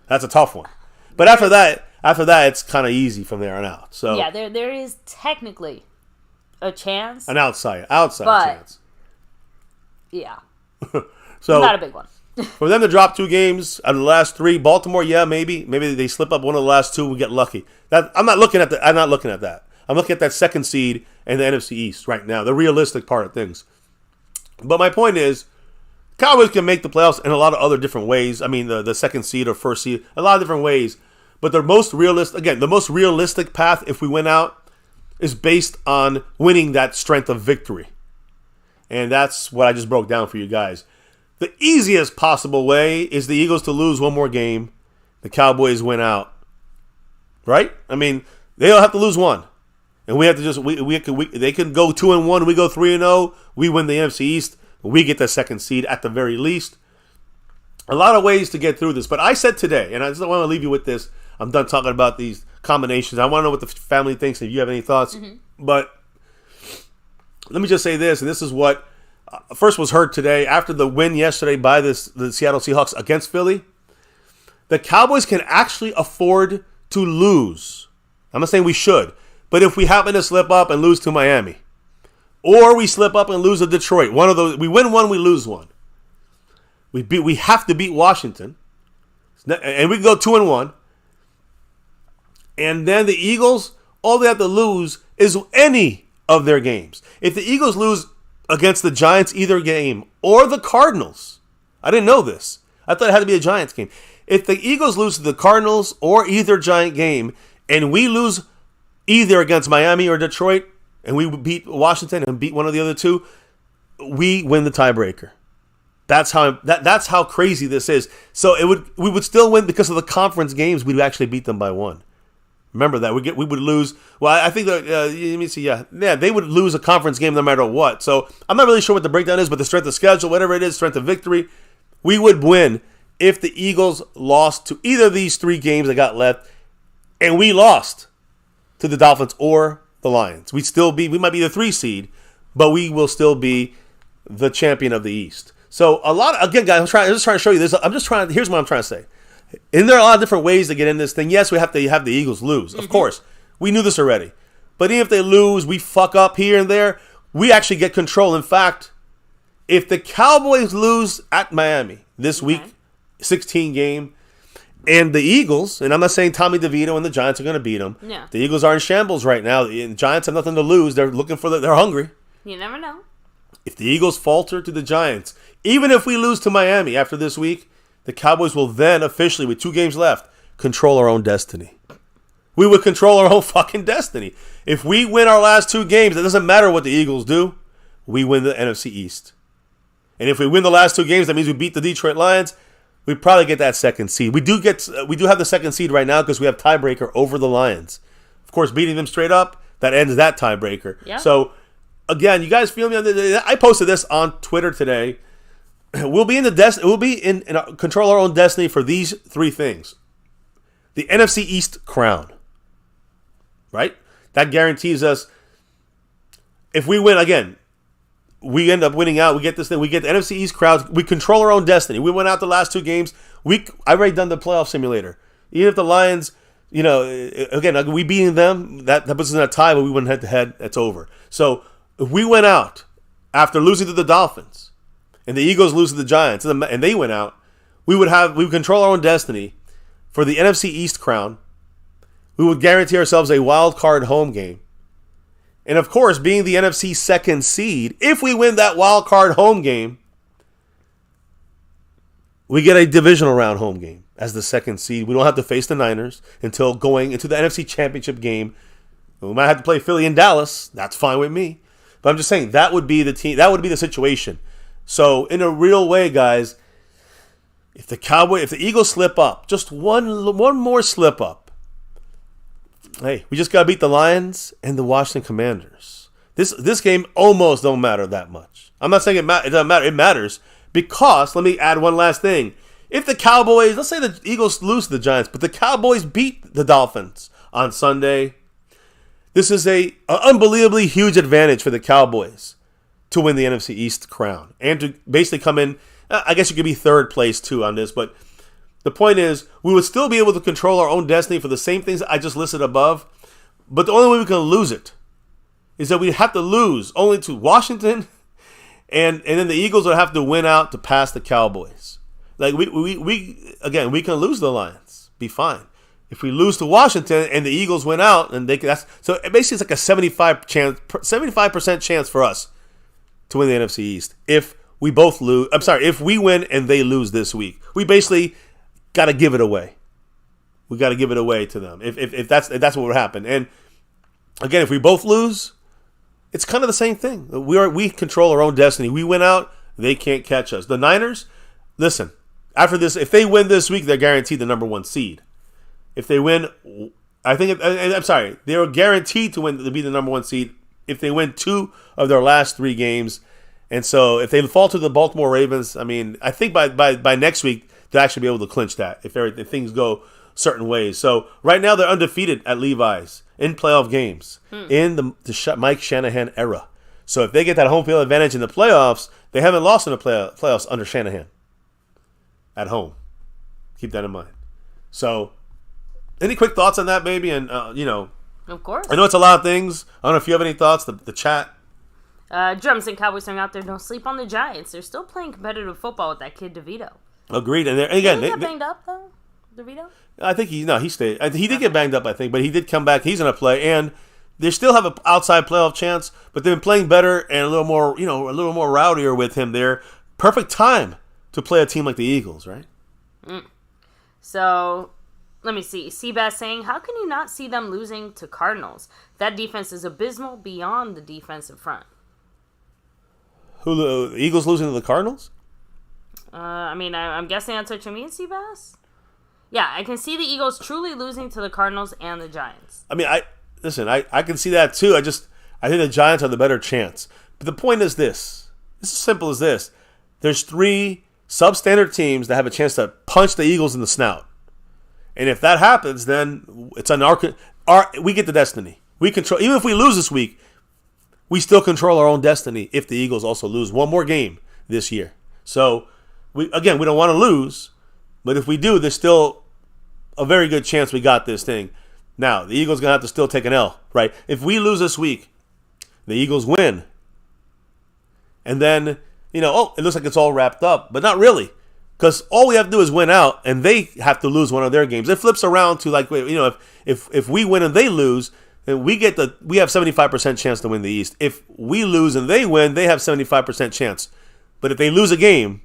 That's a tough one. But after that, it's kind of easy from there on out. So yeah, there is technically a chance. An outside chance. Yeah. So not a big one. For them to drop 2 games out of the last 3, Baltimore, yeah, maybe they slip up one of the last 2 and we get lucky. I'm not looking at that. I'm looking at that second seed and the NFC East right now, the realistic part of things. But my point is, Cowboys can make the playoffs in a lot of other different ways. I mean, the second seed or first seed, a lot of different ways. But the most realistic path, if we win out, is based on winning that strength of victory. And that's what I just broke down for you guys. The easiest possible way is the Eagles to lose 1 more game, the Cowboys win out. Right? I mean, they don't have to lose 1. And we have to they can go 2-1, we go 3-0, we win the NFC East. We get the second seed at the very least. A lot of ways to get through this. But I said today, and I just want to leave you with this. I'm done talking about these combinations. I want to know what the family thinks, if you have any thoughts. Mm-hmm. But let me just say this, and this is what first was heard today. After the win yesterday by the Seattle Seahawks against Philly, the Cowboys can actually afford to lose. I'm not saying we should, but if we happen to slip up and lose to Miami, or we slip up and lose to Detroit. One of those, we win 1, we lose 1. We have to beat Washington, and we can go 2-1. And then the Eagles, all they have to lose is any of their games. If the Eagles lose against the Giants either game or the Cardinals, I didn't know this. I thought it had to be a Giants game. If the Eagles lose to the Cardinals or either Giant game, and we lose either against Miami or Detroit, and we beat Washington and beat one of the other two, we win the tiebreaker. That's how crazy this is. So we would still win because of the conference games. We'd actually beat them by one. Remember that we would lose. Well, I think that let me see. Yeah, they would lose a conference game no matter what. So I'm not really sure what the breakdown is, but the strength of schedule, whatever it is, strength of victory, we would win if the Eagles lost to either of these three games that got left, and we lost to the Dolphins or the Lions. We might be the 3 seed, but we will still be the champion of the East. So again, guys, I'm just trying to show you this. Here's what I'm trying to say. And there are a lot of different ways to get in this thing. Yes, we have to have the Eagles lose. Of course. We knew this already. But even if they lose, we fuck up here and there, we actually get control. In fact, if the Cowboys lose at Miami this week, 16 game, and the Eagles, and I'm not saying Tommy DeVito and the Giants are going to beat them. Yeah. The Eagles are in shambles right now. The Giants have nothing to lose. They're looking they're hungry. You never know. If the Eagles falter to the Giants, even if we lose to Miami after this week, the Cowboys will then officially, with 2 games left, control our own destiny. We would control our own fucking destiny. If we win our last 2 games, it doesn't matter what the Eagles do, we win the NFC East. And if we win the last 2 games, that means we beat the Detroit Lions, we probably get that 2nd seed. We do have the 2nd seed right now because we have tiebreaker over the Lions. Of course, beating them straight up, that ends that tiebreaker. Yeah. So, again, you guys feel me? I posted this on Twitter today. We'll be in control our own destiny for these 3 things. The NFC East crown. Right? That guarantees us, if we win again, we end up winning out. We get this thing. We get the NFC East crown. We control our own destiny. We went out the last 2 games. I've already done the playoff simulator. Even if the Lions, again, we beating them, that puts us in a tie, but we went head to head. That's over. So if we went out after losing to the Dolphins, and the Eagles lose to the Giants, and they went out, we would control our own destiny for the NFC East crown. We would guarantee ourselves a wild card home game. And of course, being the NFC 2nd seed, if we win that wild card home game, we get a divisional round home game as the 2nd seed. We don't have to face the Niners until going into the NFC Championship game. We might have to play Philly and Dallas. That's fine with me. But I'm just saying that would be the team. That would be the situation. So in a real way, guys, if the Eagles slip up, just one more slip up, hey, we just got to beat the Lions and the Washington Commanders. This game almost don't matter that much. I'm not saying it doesn't matter. It matters because, let me add one last thing. If the Cowboys, let's say the Eagles lose to the Giants, but the Cowboys beat the Dolphins on Sunday, this is an unbelievably huge advantage for the Cowboys to win the NFC East crown and to basically come in. I guess you could be 3rd place too on this, but the point is we would still be able to control our own destiny for the same things I just listed above, but the only way we can lose it is that we have to lose only to Washington, and then the Eagles would have to win out to pass the Cowboys. Like we can lose the Lions, be fine. If we lose to Washington and the Eagles win out, and so basically it's like a 75% chance for us to win the NFC East. If we both lose, if we win and they lose this week, we basically got to give it away. We got to give it away to them. If that's what would happen. And again, if we both lose, it's kind of the same thing. We control our own destiny. We win out, they can't catch us. The Niners, listen, after this, if they win this week, they're guaranteed the number 1 seed. If they win, they are guaranteed to be the number 1 seed if they win 2 of their last 3 games. And so if they fall to the Baltimore Ravens, I think by next week they'll actually be able to clinch that if things go certain ways. So right now they're undefeated at Levi's in playoff games in the Mike Shanahan era. So if they get that home field advantage in the playoffs, they haven't lost in the playoffs under Shanahan at home. Keep that in mind. So any quick thoughts on that, baby? And, of course. I know it's a lot of things. I don't know if you have any thoughts. The chat. Drums and Cowboys hang out there. Don't sleep on the Giants. They're still playing competitive football with that kid DeVito. Agreed. And again, did he get banged up though, DeVito? I think he stayed. He did get banged up, I think, but he did come back. He's going to play. And They still have an outside playoff chance, but they've been playing better and a little more, a little more rowdier with him there. Perfect time to play a team like the Eagles, right? So, let me see. Seabass saying, how can you not see them losing to Cardinals? That defense is abysmal beyond the defensive front. Who the Eagles losing to the Cardinals? I'm guessing that's what you mean, Seabass? Yeah, I can see the Eagles truly losing to the Cardinals and the Giants. I can see that too. I think the Giants are the better chance. But the point is this. It's as simple as this. There's 3 substandard teams that have a chance to punch the Eagles in the snout. And if that happens, then it's on we get the destiny. We control, even if we lose this week, we still control our own destiny if the Eagles also lose one more game this year. So, we don't want to lose, but if we do, there's still a very good chance we got this thing. Now, the Eagles going to have to still take an L, right? If we lose this week, the Eagles win. And then, it looks like it's all wrapped up, but not really. Because all we have to do is win out, and they have to lose one of their games. It flips around to if we win and they lose, then we have 75% chance to win the East. If we lose and they win, they have 75% chance. But if they lose a game,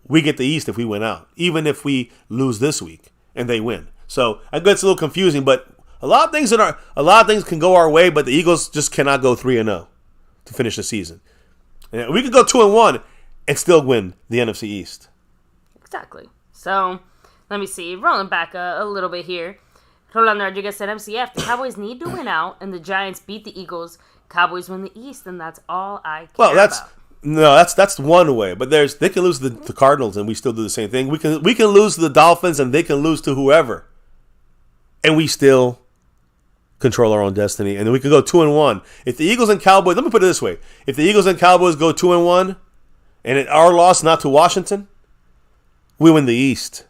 we get the East if we win out, even if we lose this week and they win. So I know it's a little confusing, but a lot of things can go our way, but the Eagles just cannot go 3-0 to finish the season. And we could go 2-1 and still win the NFC East. Exactly. So, let me see. Rolling back a little bit here. Rolando Rodriguez said, MCF, the Cowboys need to win out, and the Giants beat the Eagles. Cowboys win the East, and that's all I care about. No, that's one way. But they can lose to the Cardinals, and we still do the same thing. We can lose to the Dolphins, and they can lose to whoever, and we still control our own destiny. And then we can go 2-1. If the Eagles and Cowboys, let me put it this way: if the Eagles and Cowboys go 2-1, and our loss not to Washington, we win the East.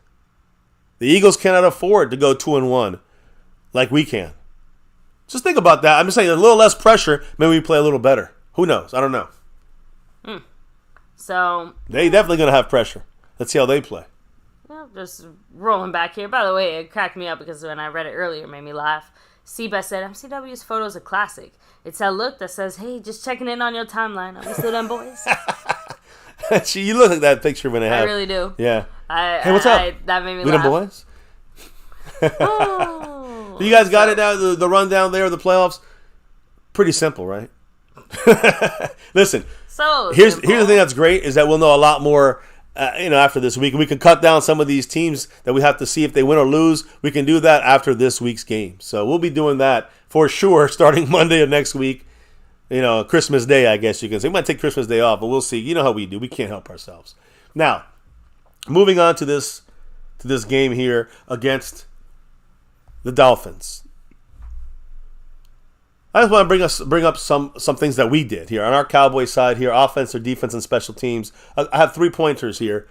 The Eagles cannot afford to go 2-1 like we can. Just think about that. I'm just saying, a little less pressure, maybe we play a little better. Who knows? I don't know. So they definitely going to have pressure. Let's see how they play. Well, just rolling back here. By the way, it cracked me up because when I read it earlier, it made me laugh. Seabass said, MCW's photo is a classic. It's that look that says, hey, just checking in on your timeline. Are we still them boys? You look like that picture when they have. I really do. Yeah. Hey, what's up? That made me we laugh. We them boys? Oh, you guys got it now, the rundown there of the playoffs? Pretty simple, right? Listen, here's the thing that's great is that we'll know a lot more after this week. We can cut down some of these teams that we have to see if they win or lose. We can do that after this week's game. So we'll be doing that for sure starting Monday of next week. Christmas Day, I guess you can say. We might take Christmas Day off, but we'll see. You know how we do. We can't help ourselves. Now, moving on to this game here against the Dolphins. I just want to bring up some things that we did here on our Cowboy side here, offense or defense and special teams. I have 3 pointers here.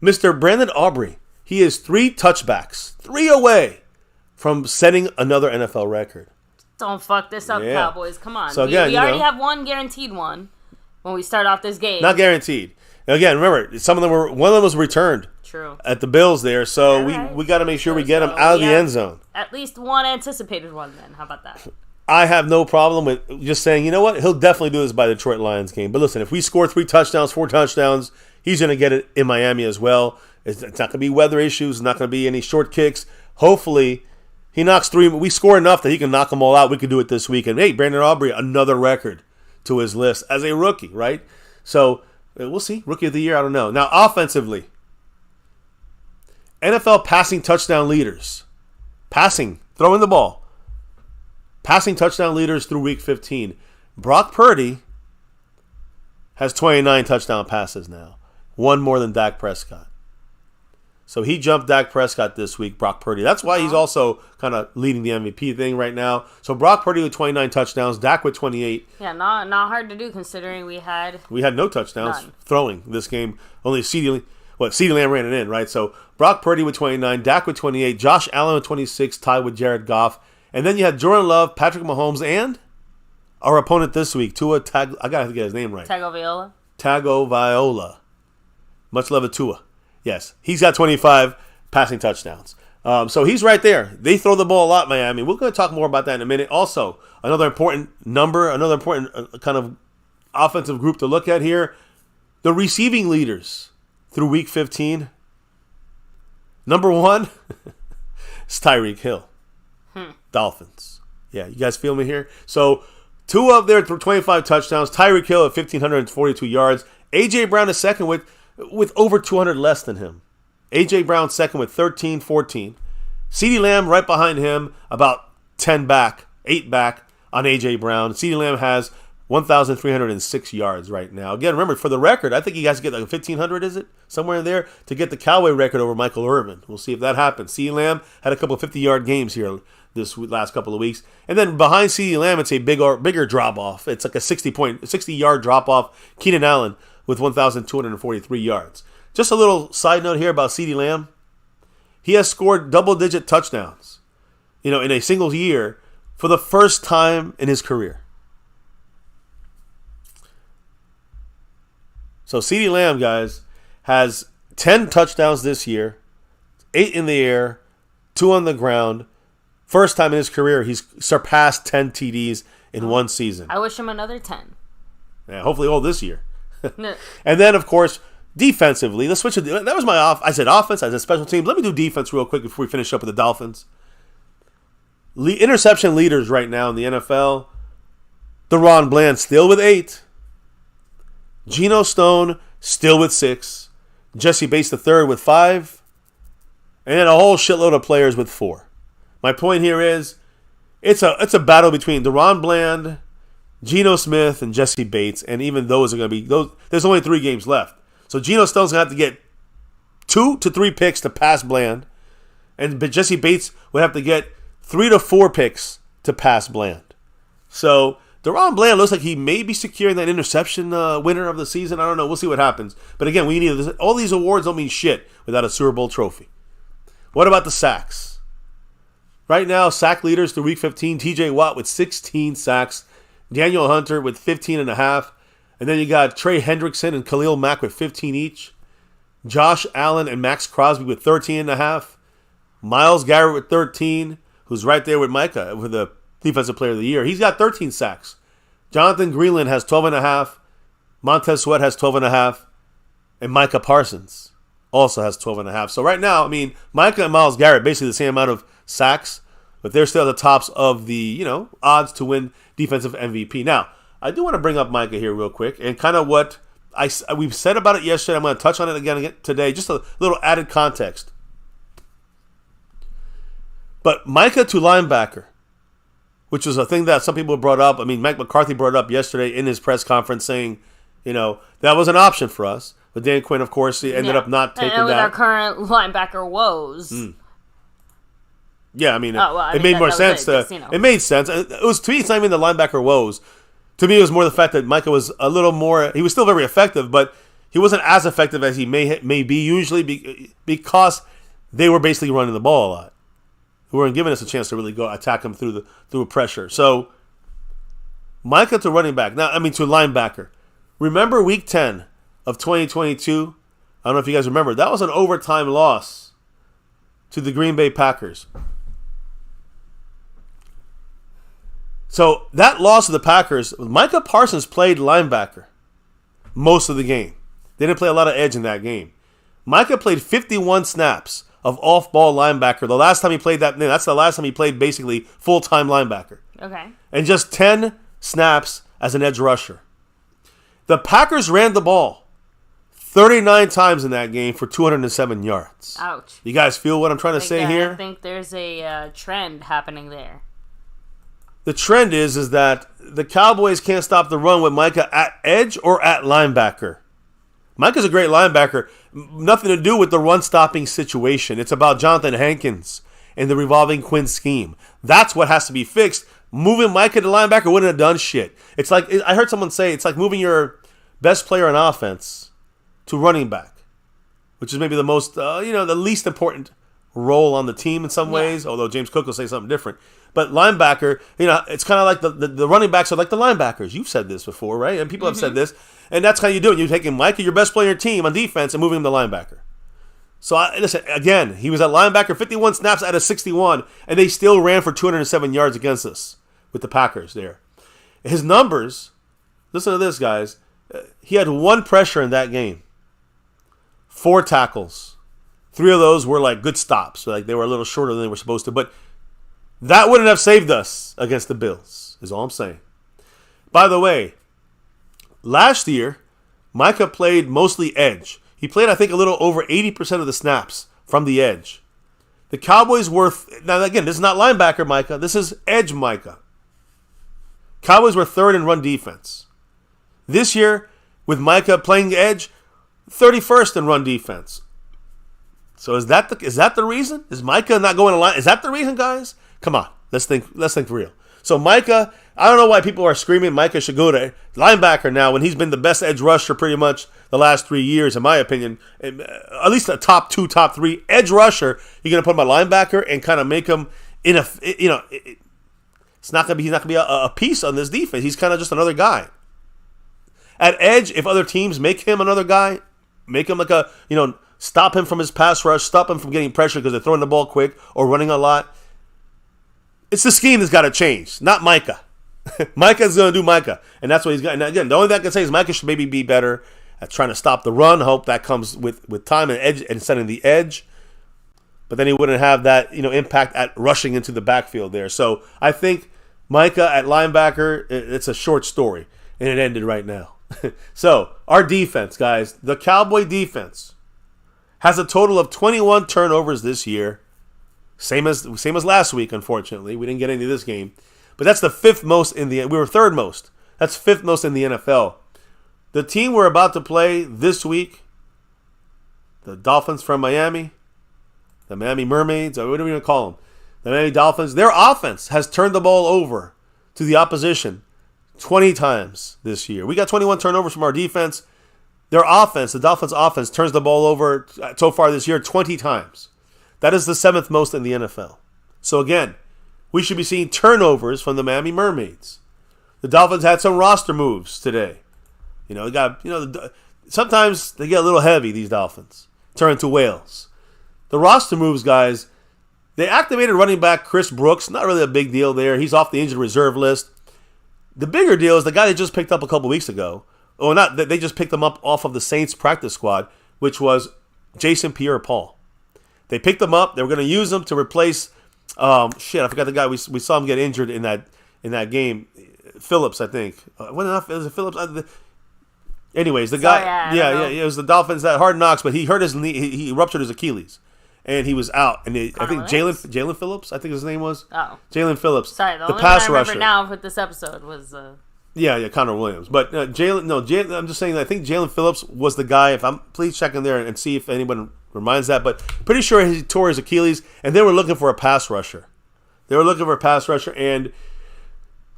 Mr. Brandon Aubrey, he is 3 touchbacks, 3 away from setting another NFL record. Don't fuck this up, yeah. Cowboys. Come on. So again, we already have one guaranteed one when we start off this game. Not guaranteed. Again, remember, one of them was returned. True. At the Bills there, so we got to make sure we get them out of the end zone. At least one anticipated one then. How about that? I have no problem with just saying, you know what? He'll definitely do this by the Detroit Lions game. But listen, if we score 3 touchdowns, 4 touchdowns, he's going to get it in Miami as well. It's not going to be weather issues. It's not going to be any short kicks. Hopefully, he knocks 3. We score enough that he can knock them all out. We could do it this week. And, hey, Brandon Aubrey, another record to his list as a rookie, right? So, we'll see. Rookie of the year, I don't know. Now, offensively, NFL passing touchdown leaders. Throwing the ball. Passing touchdown leaders through week 15. Brock Purdy has 29 touchdown passes now. 1 more than Dak Prescott. So he jumped Dak Prescott this week, Brock Purdy. That's why he's also kind of leading the MVP thing right now. So Brock Purdy with 29 touchdowns, Dak with 28. Yeah, not hard to do considering we had no touchdowns throwing this game. Only CeeDee Lamb ran it in, right? So Brock Purdy with 29, Dak with 28, Josh Allen with 26, tied with Jared Goff. And then you had Jordan Love, Patrick Mahomes, and our opponent this week, Tua I got to get his name right. Tagovailoa. Much love to Tua. Yes, he's got 25 passing touchdowns. So he's right there. They throw the ball a lot, Miami. We're going to talk more about that in a minute. Also, another important number, another important kind of offensive group to look at here. The receiving leaders through Week 15. Number 1 is Tyreek Hill. Dolphins. Yeah, you guys feel me here? So, 2 of their 25 touchdowns. Tyreek Hill at 1,542 yards. A.J. Brown is second with over 200 less than him. A.J. Brown second with 13-14. CeeDee Lamb right behind him, about 8 back on A.J. Brown. CeeDee Lamb has 1,306 yards right now. Again, remember, for the record, I think you guys get like 1,500, is it? Somewhere in there to get the Cowboy record over Michael Irvin. We'll see if that happens. CeeDee Lamb had a couple of 50-yard games here this last couple of weeks. And then behind CeeDee Lamb, it's a bigger drop-off. It's like a 60-yard drop-off. Keenan Allen with 1,243 yards. Just a little side note here about CeeDee Lamb. He has scored double-digit touchdowns, in a single year for the first time in his career. So CeeDee Lamb, guys, has 10 touchdowns this year, 8 in the air, 2 on the ground. First time in his career he's surpassed 10 TDs in one season. I wish him another 10. Yeah, hopefully all this year. No. And then, of course, defensively, let's switch. That was my off. I said offense. I said special teams. Let me do defense real quick before we finish up with the Dolphins. Interception leaders right now in the NFL. DaRon Bland still with 8. Geno Stone still with 6. Jesse Bates III with 5. And then a whole shitload of players with 4. My point here is it's a battle between DaRon Bland, Geno Smith, and Jesse Bates. And even those are going to be – there's only 3 games left. So Geno Stone's going to have to get 2 to 3 picks to pass Bland. And Jesse Bates would have to get 3 to 4 picks to pass Bland. So DaRon Bland looks like he may be securing that interception winner of the season. I don't know. We'll see what happens. But again, we need all these awards don't mean shit without a Super Bowl trophy. What about the sacks? Right now, sack leaders through Week 15, T.J. Watt with 16 sacks, Daniel Hunter with 15.5, and then you got Trey Hendrickson and Khalil Mack with 15 each, Josh Allen and Max Crosby with 13.5, Myles Garrett with 13, who's right there with Micah for the Defensive Player of the Year. He's got 13 sacks. Jonathan Greenland has 12.5, Montez Sweat has 12.5, and Micah Parsons also has 12.5. So right now, I mean, Micah and Myles Garrett basically the same amount of sacks, but they're still at the tops of the, odds to win defensive MVP. Now, I do want to bring up Micah here real quick and kind of what we've said about it yesterday. I'm going to touch on it again today, just a little added context. But Micah to linebacker, which was a thing that some people brought up. I mean, Mike McCarthy brought it up yesterday in his press conference saying, that was an option for us. But Dan Quinn, of course, he ended up not taking and with that. our current linebacker woes. Yeah, I mean, it made more sense. It made sense. It was, to me, it's not even the linebacker woes. To me, it was more the fact that Micah was a little more. He was still very effective, but he wasn't as effective as he may be usually because they were basically running the ball a lot. They weren't giving us a chance to really go attack him through pressure. So Micah to running back. Now, to linebacker. Remember Week 10 of 2022? I don't know if you guys remember. That was an overtime loss to the Green Bay Packers. So that loss to the Packers, Micah Parsons played linebacker most of the game. They didn't play a lot of edge in that game. Micah played 51 snaps of off-ball linebacker. The last time he played that's the last time he played basically full-time linebacker. Okay. And just 10 snaps as an edge rusher. The Packers ran the ball 39 times in that game for 207 yards. Ouch. You guys feel what I'm trying to say here? I think there's a trend happening there. The trend is that the Cowboys can't stop the run with Micah at edge or at linebacker. Micah's a great linebacker. Nothing to do with the run-stopping situation. It's about Jonathan Hankins and the revolving Quinn scheme. That's what has to be fixed. Moving Micah to linebacker wouldn't have done shit. It's like, I heard someone say, it's like moving your best player on offense to running back, which is maybe the most, the least important role on the team in some ways, although James Cook will say something different. But linebacker, it's kind of like the running backs are like the linebackers. You've said this before, right? And people have said this. And that's how you do it. You're taking Micah, your best player on your team on defense, and moving him to linebacker. So, listen, again, he was at linebacker, 51 snaps out of 61, and they still ran for 207 yards against us with the Packers there. His numbers, listen to this, guys. He had 1 pressure in that game, 4 tackles. 3 of those were like good stops. Like they were a little shorter than they were supposed to. But that wouldn't have saved us against the Bills, is all I'm saying. By the way, last year, Micah played mostly edge. He played, I think, a little over 80% of the snaps from the edge. The Cowboys were, now again, this is not linebacker Micah. This is edge Micah. Cowboys were 3rd in run defense. This year, with Micah playing edge, 31st in run defense. So is that the reason? Is Micah not going to line? Is that the reason, guys? Come on, let's think for real. So Micah, I don't know why people are screaming Micah should go to linebacker now when he's been the best edge rusher pretty much the last 3 years, in my opinion. At least a top 2, top 3 edge rusher. You're gonna put him at linebacker and kind of make him he's not gonna be a piece on this defense. He's kind of just another guy. At edge, if other teams make him another guy, make him like stop him from his pass rush, stop him from getting pressure because they're throwing the ball quick or running a lot. It's the scheme that's got to change, not Micah. Micah's going to do Micah, and that's what he's got. And again, the only thing I can say is Micah should maybe be better at trying to stop the run. I hope that comes with time and edge and setting the edge. But then he wouldn't have that impact at rushing into the backfield there. So I think Micah at linebacker, it's a short story, and it ended right now. So our defense, guys, the Cowboy defense has a total of 21 turnovers this year. Same as last week, unfortunately. We didn't get into this game. But that's the 5th most we were 3rd most. That's 5th most in the NFL. The team we're about to play this week, the Dolphins from Miami, the Miami Mermaids, or whatever you want to call them, the Miami Dolphins, their offense has turned the ball over to the opposition 20 times this year. We got 21 turnovers from our defense. Their offense, the Dolphins' offense, turns the ball over so far this year 20 times. That is the 7th most in the NFL. So again, we should be seeing turnovers from the Miami Mermaids. The Dolphins had some roster moves today. Sometimes they get a little heavy, these Dolphins. Turn into whales. The roster moves, guys, they activated running back Chris Brooks. Not really a big deal there. He's off the injured reserve list. The bigger deal is the guy they just picked up a couple weeks ago. They just picked him up off of the Saints practice squad, which was Jason Pierre-Paul. They picked him up. They were going to use him to replace. I forgot the guy. We saw him get injured in that game. Phillips, I think. Was it Phillips? Anyways, the guy. It was the Dolphins that Hard Knocks, but he hurt his knee. He ruptured his Achilles, and he was out. And I think Jalen Phillips, I think his name was. Oh, Jalen Phillips. Sorry, the only pass one I remember now with this episode was. Connor Williams. But Jalen. I'm just saying. I think Jalen Phillips was the guy. Please check in there and see if anyone reminds that. But pretty sure he tore his Achilles, and they were looking for a pass rusher. And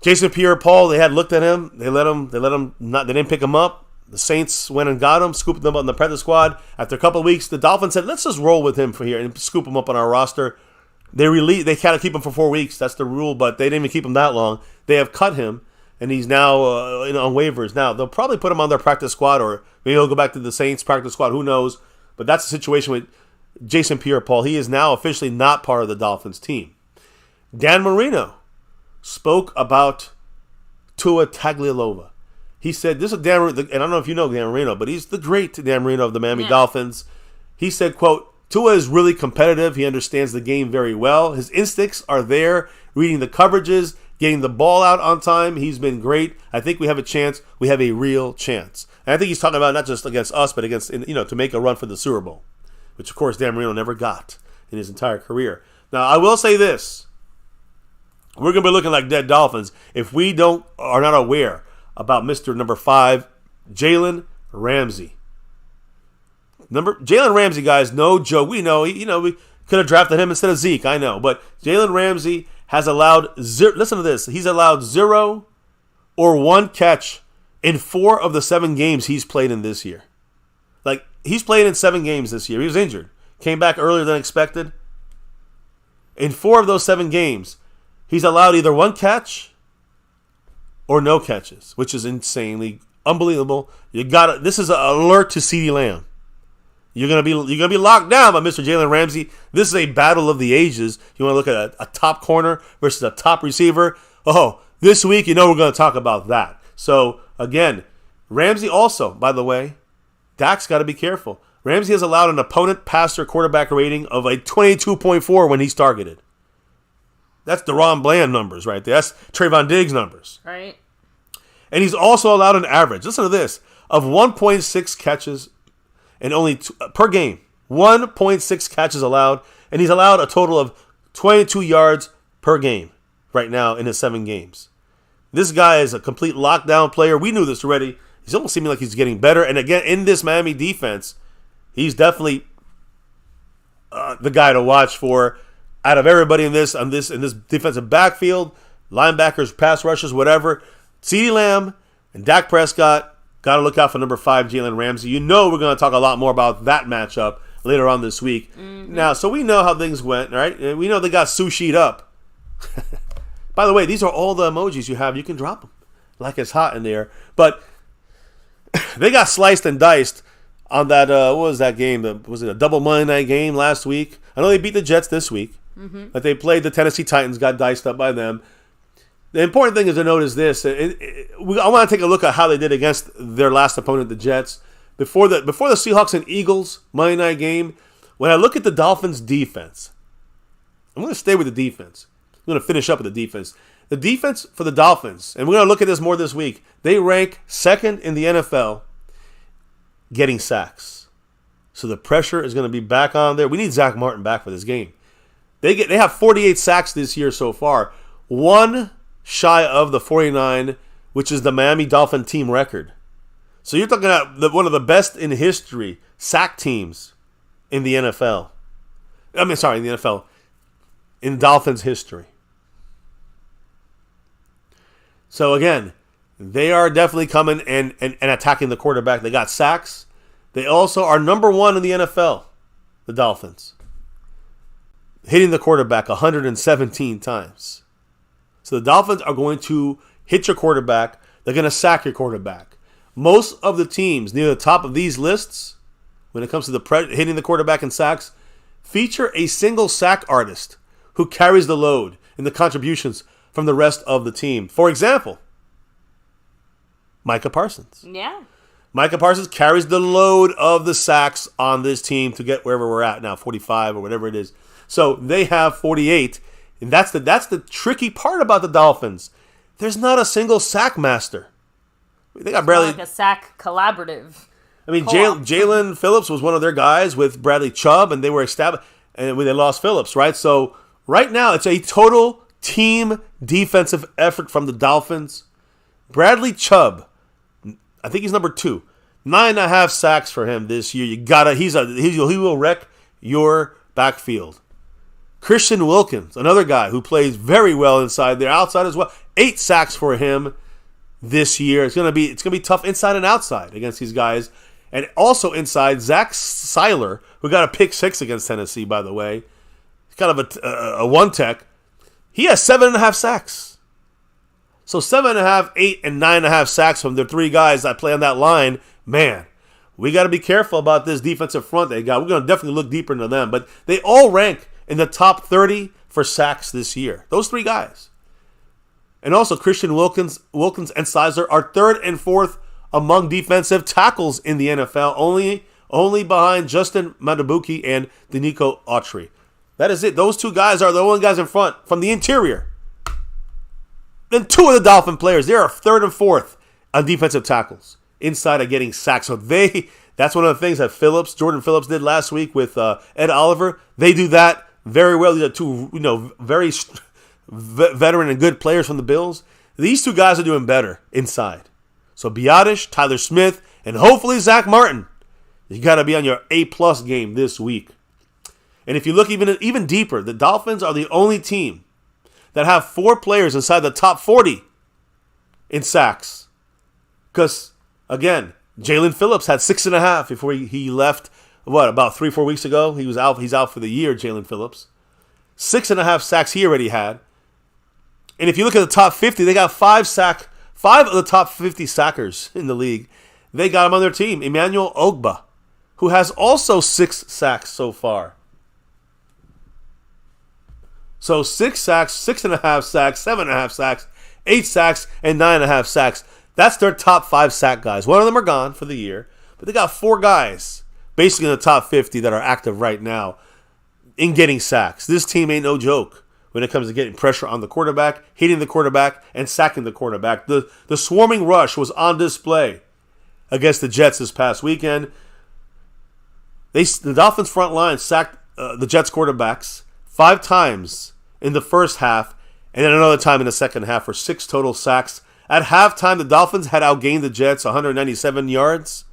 Jason Pierre-Paul, they had looked at him. They didn't pick him up. The Saints went and got him, scooped him up on the practice squad. After a couple of weeks, the Dolphins said, let's just roll with him for here and scoop him up on our roster. They kind of keep him for 4 weeks. That's the rule, but they didn't even keep him that long. They have cut him, and he's now on waivers. Now, they'll probably put him on their practice squad, or maybe he'll go back to the Saints practice squad. Who knows? But that's the situation with Jason Pierre-Paul. He is now officially not part of the Dolphins team. Dan Marino spoke about Tua Tagliabue. He said, this is Dan, and I don't know if you know Dan Marino, but he's the great Dan Marino of the Miami Dolphins. He said, quote, Tua is really competitive. He understands the game very well. His instincts are there, reading the coverages, getting the ball out on time. He's been great. I think we have a chance. We have a real chance. And I think he's talking about not just against us, but against, to make a run for the Super Bowl, which, of course, Dan Marino never got in his entire career. Now, I will say this. We're going to be looking like dead Dolphins if we are not aware about Mr. Number 5, Jalen Ramsey. Jalen Ramsey, guys, no joke. We know, we could have drafted him instead of Zeke, I know. But Jalen Ramsey has allowed, listen to this, he's allowed 0 or 1 catch in 4 of the 7 games he's played in this year. Like, he's played in 7 games this year. He was injured. Came back earlier than expected. In 4 of those 7 games, he's allowed either 1 catch or no catches, which is insanely unbelievable. This is an alert to CeeDee Lamb. You're gonna be locked down by Mr. Jalen Ramsey. This is a battle of the ages. You want to look at a top corner versus a top receiver. Oh, this week, we're going to talk about that. So again, Ramsey also, by the way, Dak's got to be careful. Ramsey has allowed an opponent passer quarterback rating of a 22.4 when he's targeted. That's DeRon Bland numbers right there. That's Trayvon Diggs numbers. Right. And he's also allowed an average, listen to this, of 1.6 catches and only per game. 1.6 catches allowed, and he's allowed a total of 22 yards per game right now in his 7 games. This guy is a complete lockdown player. We knew this already. He's almost seeming like he's getting better. And again, in this Miami defense, he's definitely the guy to watch for out of everybody in this defensive backfield, linebackers, pass rushers, whatever. CeeDee Lamb and Dak Prescott. Got to look out for number 5, Jalen Ramsey. We're going to talk a lot more about that matchup later on this week. Mm-hmm. Now, so we know how things went, right? We know they got sushi'd up. By the way, these are all the emojis you have. You can drop them like it's hot in there. But they got sliced and diced on that, what was that game? Was it a double Monday night game last week? I know they beat the Jets this week. Mm-hmm. But they played the Tennessee Titans, got diced up by them. The important thing is to note is this. I want to take a look at how they did against their last opponent, the Jets. Before the Seahawks and Eagles Monday night game, when I look at the Dolphins' defense, I'm going to stay with the defense. I'm going to finish up with the defense. The defense for the Dolphins, and we're going to look at this more this week, they rank second in the NFL getting sacks. So the pressure is going to be back on there. We need Zach Martin back for this game. They have 48 sacks this year so far. One shy of the 49, which is the Miami Dolphin team record. So you're talking about one of the best in history sack teams in the NFL. In the NFL. In Dolphins history. So again, they are definitely coming and attacking the quarterback. They got sacks. They also are number 1 in the NFL, the Dolphins. Hitting the quarterback 117 times. So the Dolphins are going to hit your quarterback. They're going to sack your quarterback. Most of the teams near the top of these lists, when it comes to hitting the quarterback in sacks, feature a single sack artist who carries the load and the contributions from the rest of the team. For example, Micah Parsons. Yeah. Micah Parsons carries the load of the sacks on this team to get wherever we're at now, 45 or whatever it is. So they have 48. And that's the tricky part about the Dolphins. There's not a single sack master. They got Bradley. Like a sack collaborative. I mean, Jalen Phillips was one of their guys with Bradley Chubb, and they were established, and when they lost Phillips, right? So right now, it's a total team defensive effort from the Dolphins. Bradley Chubb, I think he's number 2. 9.5 sacks for him this year. He will wreck your backfield. Christian Wilkins, another guy who plays very well inside there, outside as well. 8 sacks for him this year. It's gonna be tough inside and outside against these guys, and also inside Zach Seiler, who got a pick 6 against Tennessee, by the way. He's kind of a one tech. He has 7.5 sacks. So 7.5, 8, and 9.5 sacks from the 3 guys that play on that line. Man, we got to be careful about this defensive front they got. We're going to definitely look deeper into them, but they all rank in the top 30 for sacks this year. Those 3 guys. And also Christian Wilkins and Sizer are 3rd and 4th among defensive tackles in the NFL, only behind Justin Madabuki and Denico Autry. That is it. Those 2 guys are the only guys in front from the interior. Then 2 of the Dolphin players, they are 3rd and 4th on defensive tackles. Inside of getting sacked. So that's one of the things that Jordan Phillips did last week with Ed Oliver. They do that very well. These are 2, very veteran and good players from the Bills. These 2 guys are doing better inside. So Biotish, Tyler Smith, and hopefully Zach Martin. You got to be on your A+ game this week. And if you look even deeper, the Dolphins are the only team that have 4 players inside the top 40 in sacks. Because, again, Jalen Phillips had 6.5 before he left, about 3-4 weeks ago? He's out for the year, Jalen Phillips. 6.5 sacks he already had. And if you look at the top 50, they got 5 of the top 50 sackers in the league. They got him on their team. Emmanuel Ogba, who has also 6 sacks so far. So 6 sacks, 6.5 sacks, 7.5 sacks, 8 sacks, and 9.5 sacks. That's their top 5 sack guys. One of them are gone for the year, but they got 4 guys basically in the top 50 that are active right now in getting sacks. This team ain't no joke when it comes to getting pressure on the quarterback, hitting the quarterback, and sacking the quarterback. The swarming rush was on display against the Jets this past weekend. The Dolphins front line sacked the Jets quarterbacks 5 times in the first half, and then another time in the second half for 6 total sacks. At halftime, the Dolphins had outgained the Jets 197 yards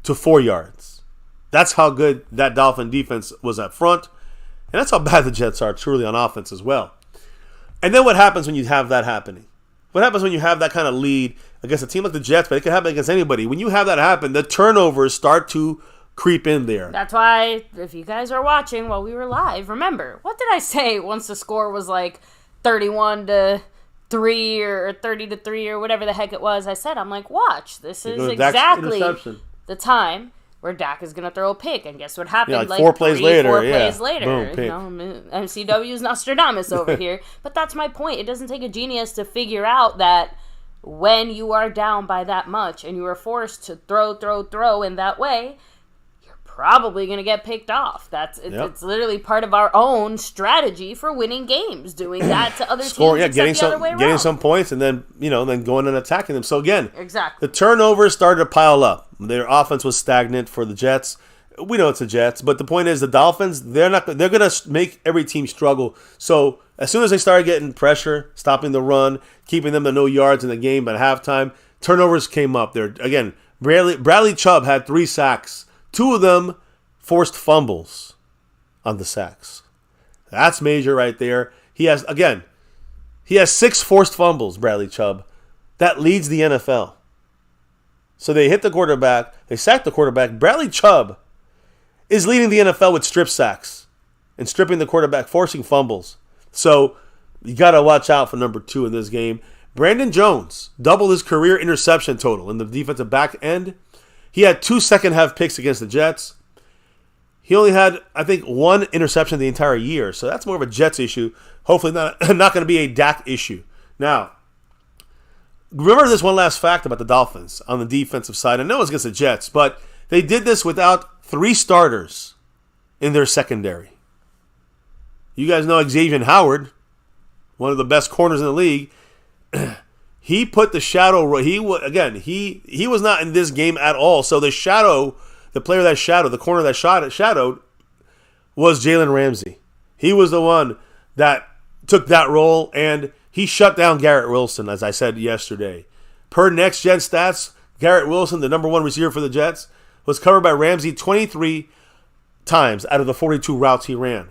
to 4 yards. That's how good that Dolphin defense was up front. And that's how bad the Jets are truly on offense as well. And then what happens when you have that happening? What happens when you have that kind of lead against a team like the Jets, but it can happen against anybody. When you have that happen, the turnovers start to creep in there. That's why, if you guys are watching while we were live, remember, what did I say once the score was like 31-3 or 30-3 or whatever the heck it was? I said, I'm like, watch, this is exactly the time where Dak is going to throw a pick. And guess what happened? Yeah, like 4 plays later. Boom, pick. MCW's Nostradamus over here. But that's my point. It doesn't take a genius to figure out that when you are down by that much and you are forced to throw in that way, probably going to get picked off. It's literally part of our own strategy for winning games, doing that to other teams. Getting some points and then going and attacking them. So again, exactly. The turnovers started to pile up. Their offense was stagnant for the Jets. We know it's the Jets, but the point is the Dolphins, they're going to make every team struggle. So as soon as they started getting pressure, stopping the run, keeping them to no yards in the game by halftime, turnovers came up there. Again, Bradley Chubb had 3 sacks. 2 of them forced fumbles on the sacks. That's major right there. He has 6 forced fumbles, Bradley Chubb. That leads the NFL. So they hit the quarterback. They sacked the quarterback. Bradley Chubb is leading the NFL with strip sacks and stripping the quarterback, forcing fumbles. So you got to watch out for number 2 in this game. Brandon Jones doubled his career interception total in the defensive back end. He had 2 second-half picks against the Jets. He only had, I think, 1 interception the entire year. So that's more of a Jets issue. Hopefully not going to be a Dak issue. Now, remember this one last fact about the Dolphins on the defensive side. I know it's against the Jets, but they did this without 3 starters in their secondary. You guys know Xavier Howard, one of the best corners in the league. He put the shadow. He was not in this game at all. So the player that shadowed, the corner that shadowed, was Jalen Ramsey. He was the one that took that role, and he shut down Garrett Wilson, as I said yesterday. Per Next Gen Stats, Garrett Wilson, the number 1 receiver for the Jets, was covered by Ramsey 23 times out of the 42 routes he ran.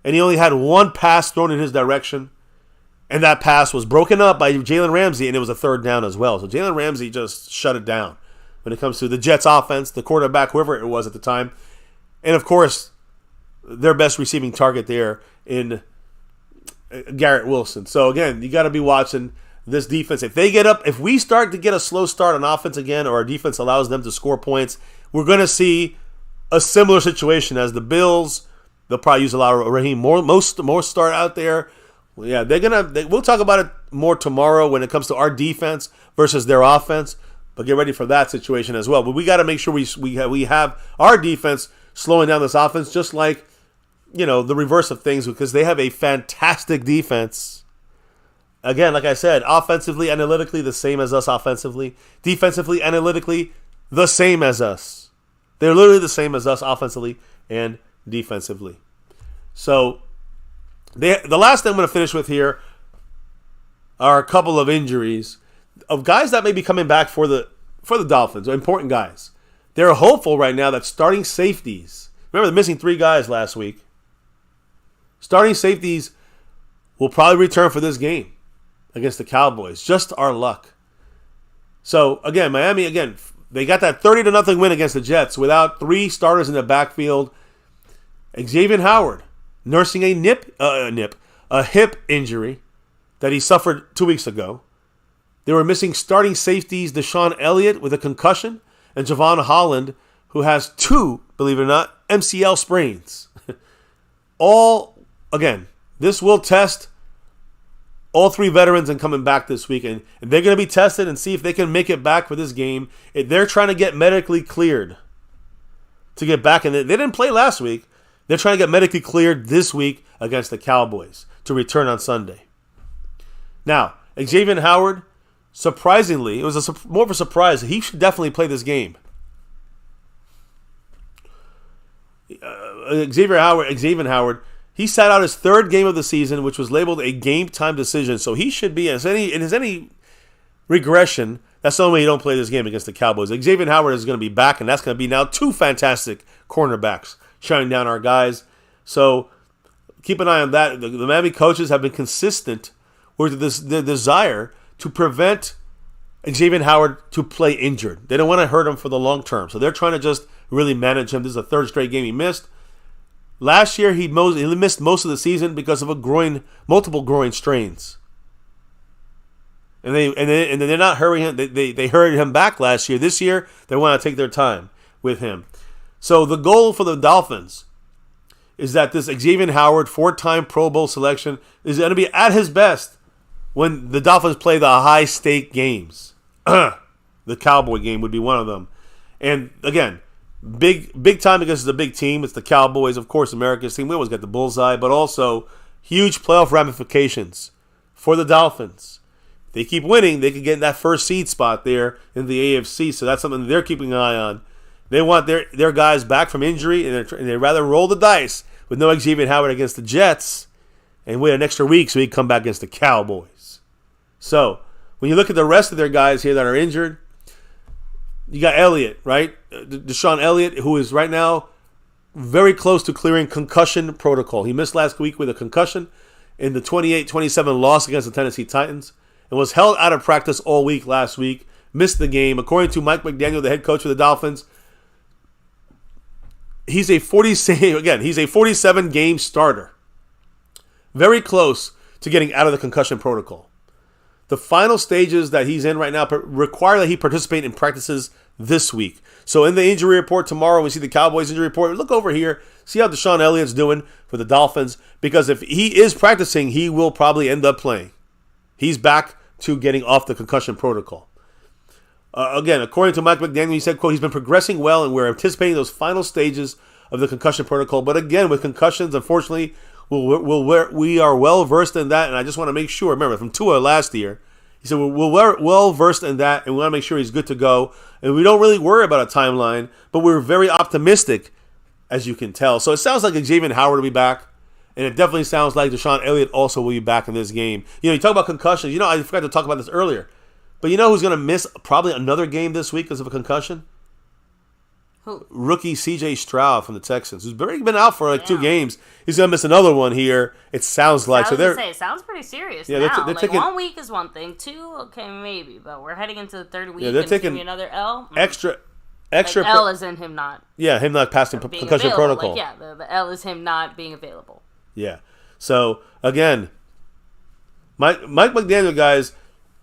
And he only had 1 pass thrown in his direction. And that pass was broken up by Jalen Ramsey, and it was a 3rd down as well. So Jalen Ramsey just shut it down when it comes to the Jets offense, the quarterback, whoever it was at the time. And, of course, their best receiving target there in Garrett Wilson. So, again, you got to be watching this defense. If we start to get a slow start on offense again, or our defense allows them to score points, we're going to see a similar situation as the Bills. They'll probably use a lot of Raheem more start out there. Yeah, we'll talk about it more tomorrow when it comes to our defense versus their offense. But get ready for that situation as well. But we got to make sure we have our defense slowing down this offense, just like the reverse of things, because they have a fantastic defense. Again, like I said, offensively, analytically, the same as us offensively. Defensively, analytically, the same as us. They're literally the same as us offensively and defensively. So the last thing I'm going to finish with here are a couple of injuries of guys that may be coming back for the Dolphins, important guys. They're hopeful right now that starting safeties, remember they're missing 3 guys last week. Starting safeties will probably return for this game against the Cowboys. Just our luck. So, again, Miami, they got that 30-0 win against the Jets without 3 starters in the backfield. Xavier Howard nursing a hip injury that he suffered 2 weeks ago. They were missing starting safeties Deshaun Elliott with a concussion and Javon Holland who has 2, believe it or not, MCL sprains. Again, this will test all 3 veterans and coming back this week. And they're going to be tested and see if they can make it back for this game. They're trying to get medically cleared to get back. And they didn't play last week. They're trying to get medically cleared this week against the Cowboys to return on Sunday. Now, Xavier Howard, surprisingly, it was more of a surprise. He should definitely play this game. Xavier Howard, he sat out his 3rd game of the season, which was labeled a game-time decision. So he should be, if there's any regression, that's the only way you don't play this game against the Cowboys. Xavier Howard is going to be back, and that's going to be now 2 fantastic cornerbacks shutting down our guys. So keep an eye on that. The Miami coaches have been consistent with the desire to prevent Xavier Howard to play injured. They don't want to hurt him for the long term. So they're trying to just really manage him. This is the 3rd straight game he missed. Last year, he missed most of the season because of multiple groin strains. And they're not hurrying him. They hurried him back last year. This year, they want to take their time with him. So the goal for the Dolphins is that this Xavier Howard, 4-time Pro Bowl selection, is going to be at his best when the Dolphins play the high-stake games. The Cowboy game would be one of them. And again, big time because it's a big team. It's the Cowboys, of course, America's team. We always get the bullseye, but also huge playoff ramifications for the Dolphins. If they keep winning, they could get that 1st seed spot there in the AFC. So that's something they're keeping an eye on. They want their guys back from injury, and they'd rather roll the dice with no Xavier Howard against the Jets and wait an extra week so he can come back against the Cowboys. So when you look at the rest of their guys here that are injured, you got Elliott, right? Deshaun Elliott, who is right now very close to clearing concussion protocol. He missed last week with a concussion in the 28-27 loss against the Tennessee Titans and was held out of practice all week last week, missed the game. According to Mike McDaniel, the head coach of the Dolphins, he's a 47-game starter. Very close to getting out of the concussion protocol. The final stages that he's in right now require that he participate in practices this week. So in the injury report tomorrow, we see the Cowboys injury report. Look over here, see how Deshaun Elliott's doing for the Dolphins. Because if he is practicing, he will probably end up playing. He's back to getting off the concussion protocol. Again, according to Mike McDaniel, he said, quote, he's been progressing well and we're anticipating those final stages of the concussion protocol. But again, with concussions, unfortunately, we are well versed in that, and I just want to make sure. Remember, from Tua last year, he said we're well versed in that, and we want to make sure he's good to go. And we don't really worry about a timeline, but we're very optimistic, as you can tell. So it sounds like Xavier Howard will be back, and it definitely sounds like Deshaun Elliott also will be back in this game. You talk about concussions. I forgot to talk about this earlier, but you know who's going to miss probably another game this week because of a concussion? Who? Rookie C.J. Stroud from the Texans, who's been out for 2 games. He's going to miss another one here, it sounds like. It sounds pretty serious now. They're taking, 1 week is one thing. 2, okay, maybe. But we're heading into the 3rd week. Yeah, they're taking another L. Extra. L is in him not. Yeah, him not passing concussion available. protocol. The L is him not being available. Yeah. So, again, Mike McDaniel, guys,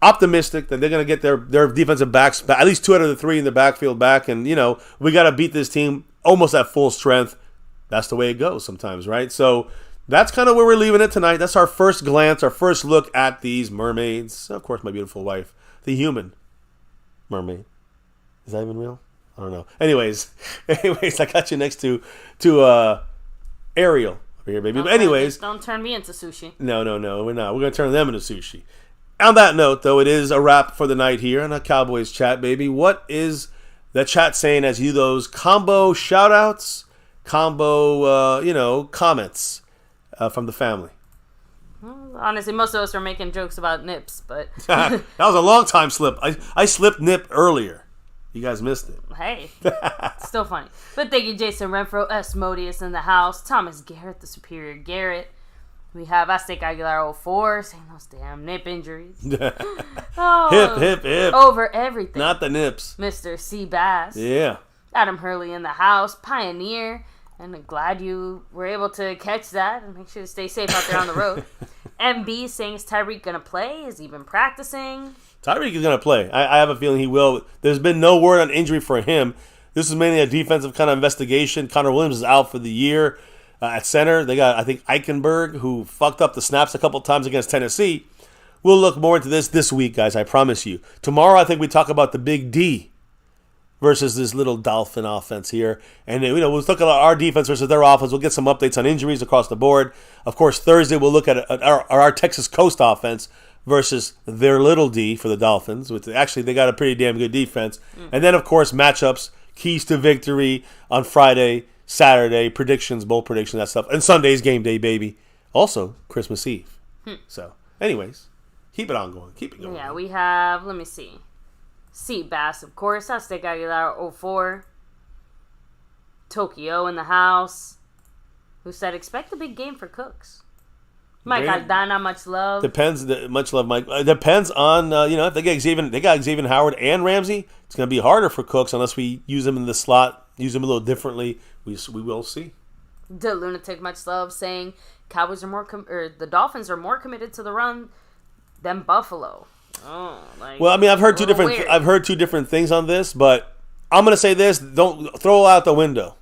optimistic that they're going to get their defensive backs back, at least 2 out of the 3 in the backfield back. And, we got to beat this team almost at full strength. That's the way it goes sometimes, right? So that's kind of where we're leaving it tonight. That's our first glance, our first look at these mermaids. Of course, my beautiful wife, the human mermaid. Is that even real? I don't know. Anyways, I got you next to Ariel over here, baby. But anyways, don't turn me into sushi. No, we're not. We're going to turn them into sushi. On that note, though, it is a wrap for the night here on a Cowboys chat, baby. What is the chat saying as you those combo shout-outs, combo, comments from the family? Well, honestly, most of us are making jokes about nips, but... That was a long time slip. I slipped nip earlier. You guys missed it. Hey, still funny. But thank you, Jason Renfro, S. Modius in the house, Thomas Garrett, the Superior Garrett. We have Aztec Aguilar 04 saying those damn nip injuries. Hip. Over everything. Not the nips. Mr. C. Bass. Yeah. Adam Hurley in the house, Pioneer. And I'm glad you were able to catch that and make sure to stay safe out there on the road. MB saying, is Tyreek going to play? Has he been practicing? Tyreek is going to play. I have a feeling he will. There's been no word on injury for him. This is mainly a defensive kind of investigation. Connor Williams is out for the year at center. They got, I think, Eichenberg, who fucked up the snaps a couple times against Tennessee. We'll look more into this week, guys, I promise you. Tomorrow, I think we talk about the Big D versus this little Dolphin offense here. And, we'll look at our defense versus their offense. We'll get some updates on injuries across the board. Of course, Thursday, we'll look at our Texas Coast offense versus their little D for the Dolphins. Which actually, they got a pretty damn good defense. And then, of course, matchups, keys to victory on Friday, Saturday, predictions, bowl predictions, that stuff. And Sunday's game day, baby. Also, Christmas Eve. So, anyways, keep it on going. Keep it going. Yeah, we have, let me see. Sea Bass, of course. Aztec Aguilar 04. Tokyo in the house. Who said, expect a big game for Cooks. Mike Aldana, much love. Much love, Mike. It depends on, if they got Xavier Howard and Ramsey. It's going to be harder for Cooks unless we use them in the slot, use them a little differently. We will see. The Lunatic, much love, saying Cowboys are the Dolphins are more committed to the run than Buffalo. Well, I mean, I've heard two different things on this, but I'm going to say this: don't throw it out the window.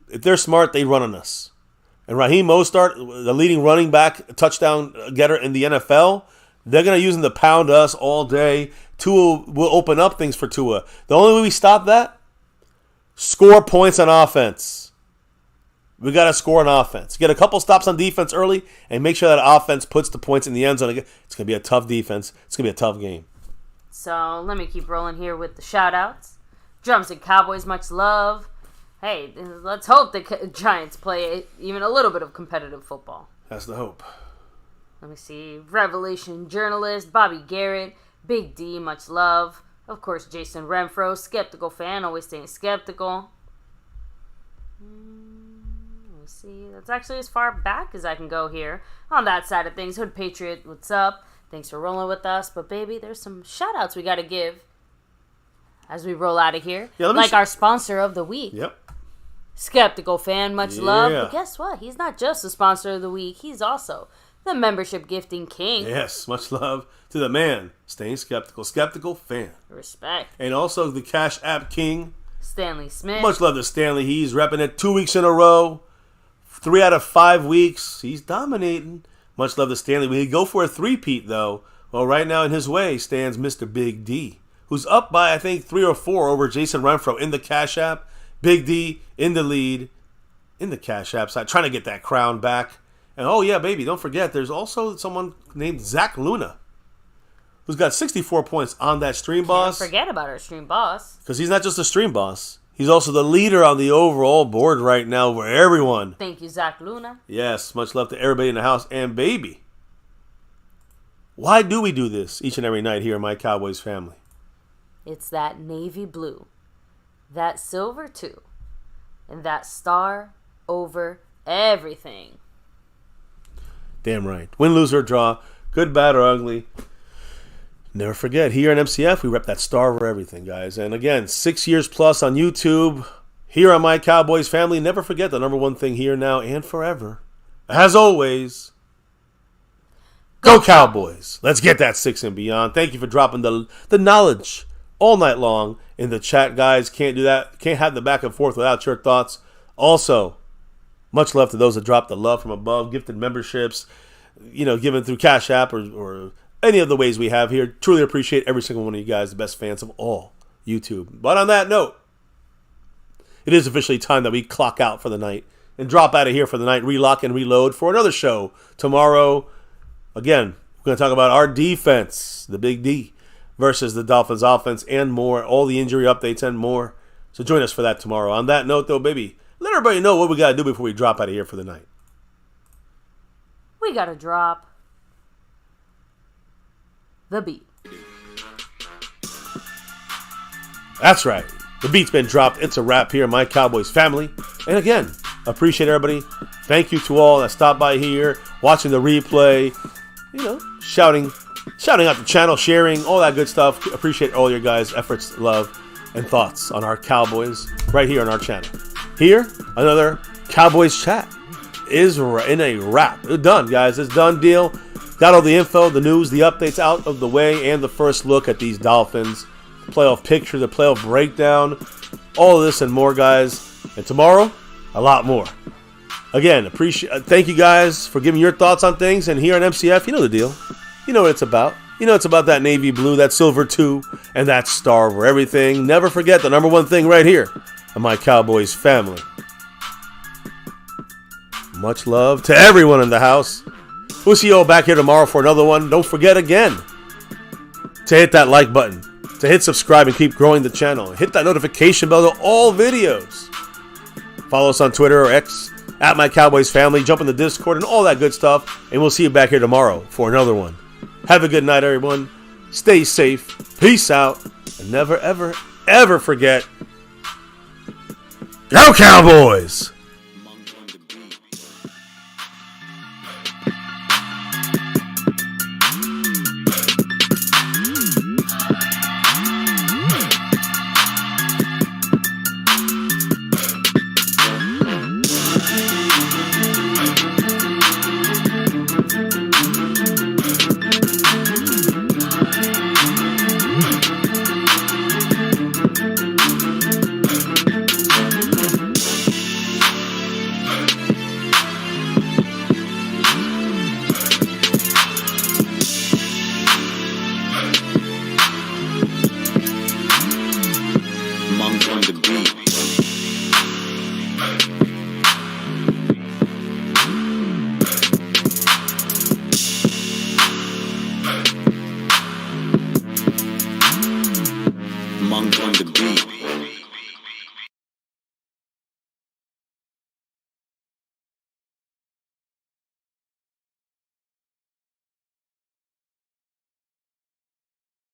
If they're smart, they run on us. And Raheem Mostert, the leading running back, touchdown getter in the NFL, they're going to use him to pound us all day. Tua will open up things for Tua. The only way we stop that, score points on offense. We got to score on offense. Get a couple stops on defense early and make sure that offense puts the points in the end zone. It's going to be a tough defense. It's going to be a tough game. So let me keep rolling here with the shout-outs. Drums and Cowboys, much love. Hey, let's hope the Giants play even a little bit of competitive football. That's the hope. Let me see. Revelation journalist, Bobby Garrett, Big D, much love. Of course, Jason Renfro, skeptical fan, always staying skeptical. See, that's actually as far back as I can go here on that side of things. Hood Patriot, what's up? Thanks for rolling with us. But baby, there's some shout outs we got to give as we roll out of here. Yeah, like our sponsor of the week. Yep. Skeptical fan, much love. But guess what? He's not just the sponsor of the week. He's also the membership gifting king. Yes, much love to the man. Staying skeptical. Skeptical fan. Respect. And also the Cash App king. Stanley Smith. Much love to Stanley. He's repping it 2 weeks in a row. 3 out of 5 weeks, he's dominating. Much love to Stanley. We go for a three-peat, though. Well, right now in his way stands Mr. Big D, who's up by, I think, 3 or 4 over Jason Renfro in the Cash App. Big D in the lead in the Cash App side, trying to get that crown back. And, oh, yeah, baby, don't forget, there's also someone named Zach Luna, who's got 64 points on that Stream Boss. Can't forget about our Stream Boss. Because he's not just a Stream Boss. He's also the leader on the overall board right now for everyone. Thank you, Zach Luna. Yes, much love to everybody in the house. And baby, why do we do this each and every night here in My Cowboys Family? It's that navy blue, that silver too, and that star over everything. Damn right. Win, lose, or draw, good, bad, or ugly. Never forget, here in MCF, we rep that star over everything, guys. And again, 6 years plus on YouTube, here on My Cowboys Family. Never forget the number one thing here now and forever. As always, go Cowboys. Let's get that 6 and beyond. Thank you for dropping the knowledge all night long in the chat, guys. Can't do that. Can't have the back and forth without your thoughts. Also, much love to those that dropped the love from above, gifted memberships, given through Cash App or any of the ways we have here. Truly appreciate every single one of you guys, the best fans of all YouTube. But on that note, it is officially time that we clock out for the night and drop out of here for the night, relock and reload for another show tomorrow. Again, we're going to talk about our defense, the Big D, versus the Dolphins offense and more, all the injury updates and more. So join us for that tomorrow. On that note, though, baby, let everybody know what we got to do before we drop out of here for the night. We got to drop the beat. That's right. The beat's been dropped. It's a wrap here in My Cowboys Family. And again, appreciate everybody. Thank you to all that stopped by here, watching the replay, shouting out the channel, sharing, all that good stuff. Appreciate all your guys' efforts, love, and thoughts on our Cowboys right here on our channel. Here, another Cowboys chat is in a wrap. It's done, guys. It's done deal. Got all the info, the news, the updates out of the way, and the first look at these Dolphins. playoff picture, the playoff breakdown, all of this and more, guys. And tomorrow, a lot more. Again, thank you guys for giving your thoughts on things. And here on MCF, you know the deal. You know what it's about. You know it's about that navy blue, that silver 2, and that star over everything. Never forget the number one thing right here on My Cowboys Family. Much love to everyone in the house. We'll see you all back here tomorrow for another one. Don't forget again to hit that like button, to hit subscribe and keep growing the channel. Hit that notification bell to all videos. Follow us on Twitter or X at My Cowboys Family. Jump in the Discord and all that good stuff. And we'll see you back here tomorrow for another one. Have a good night, everyone. Stay safe. Peace out. And never, ever, ever forget, Go Cowboys! Monk on the beat.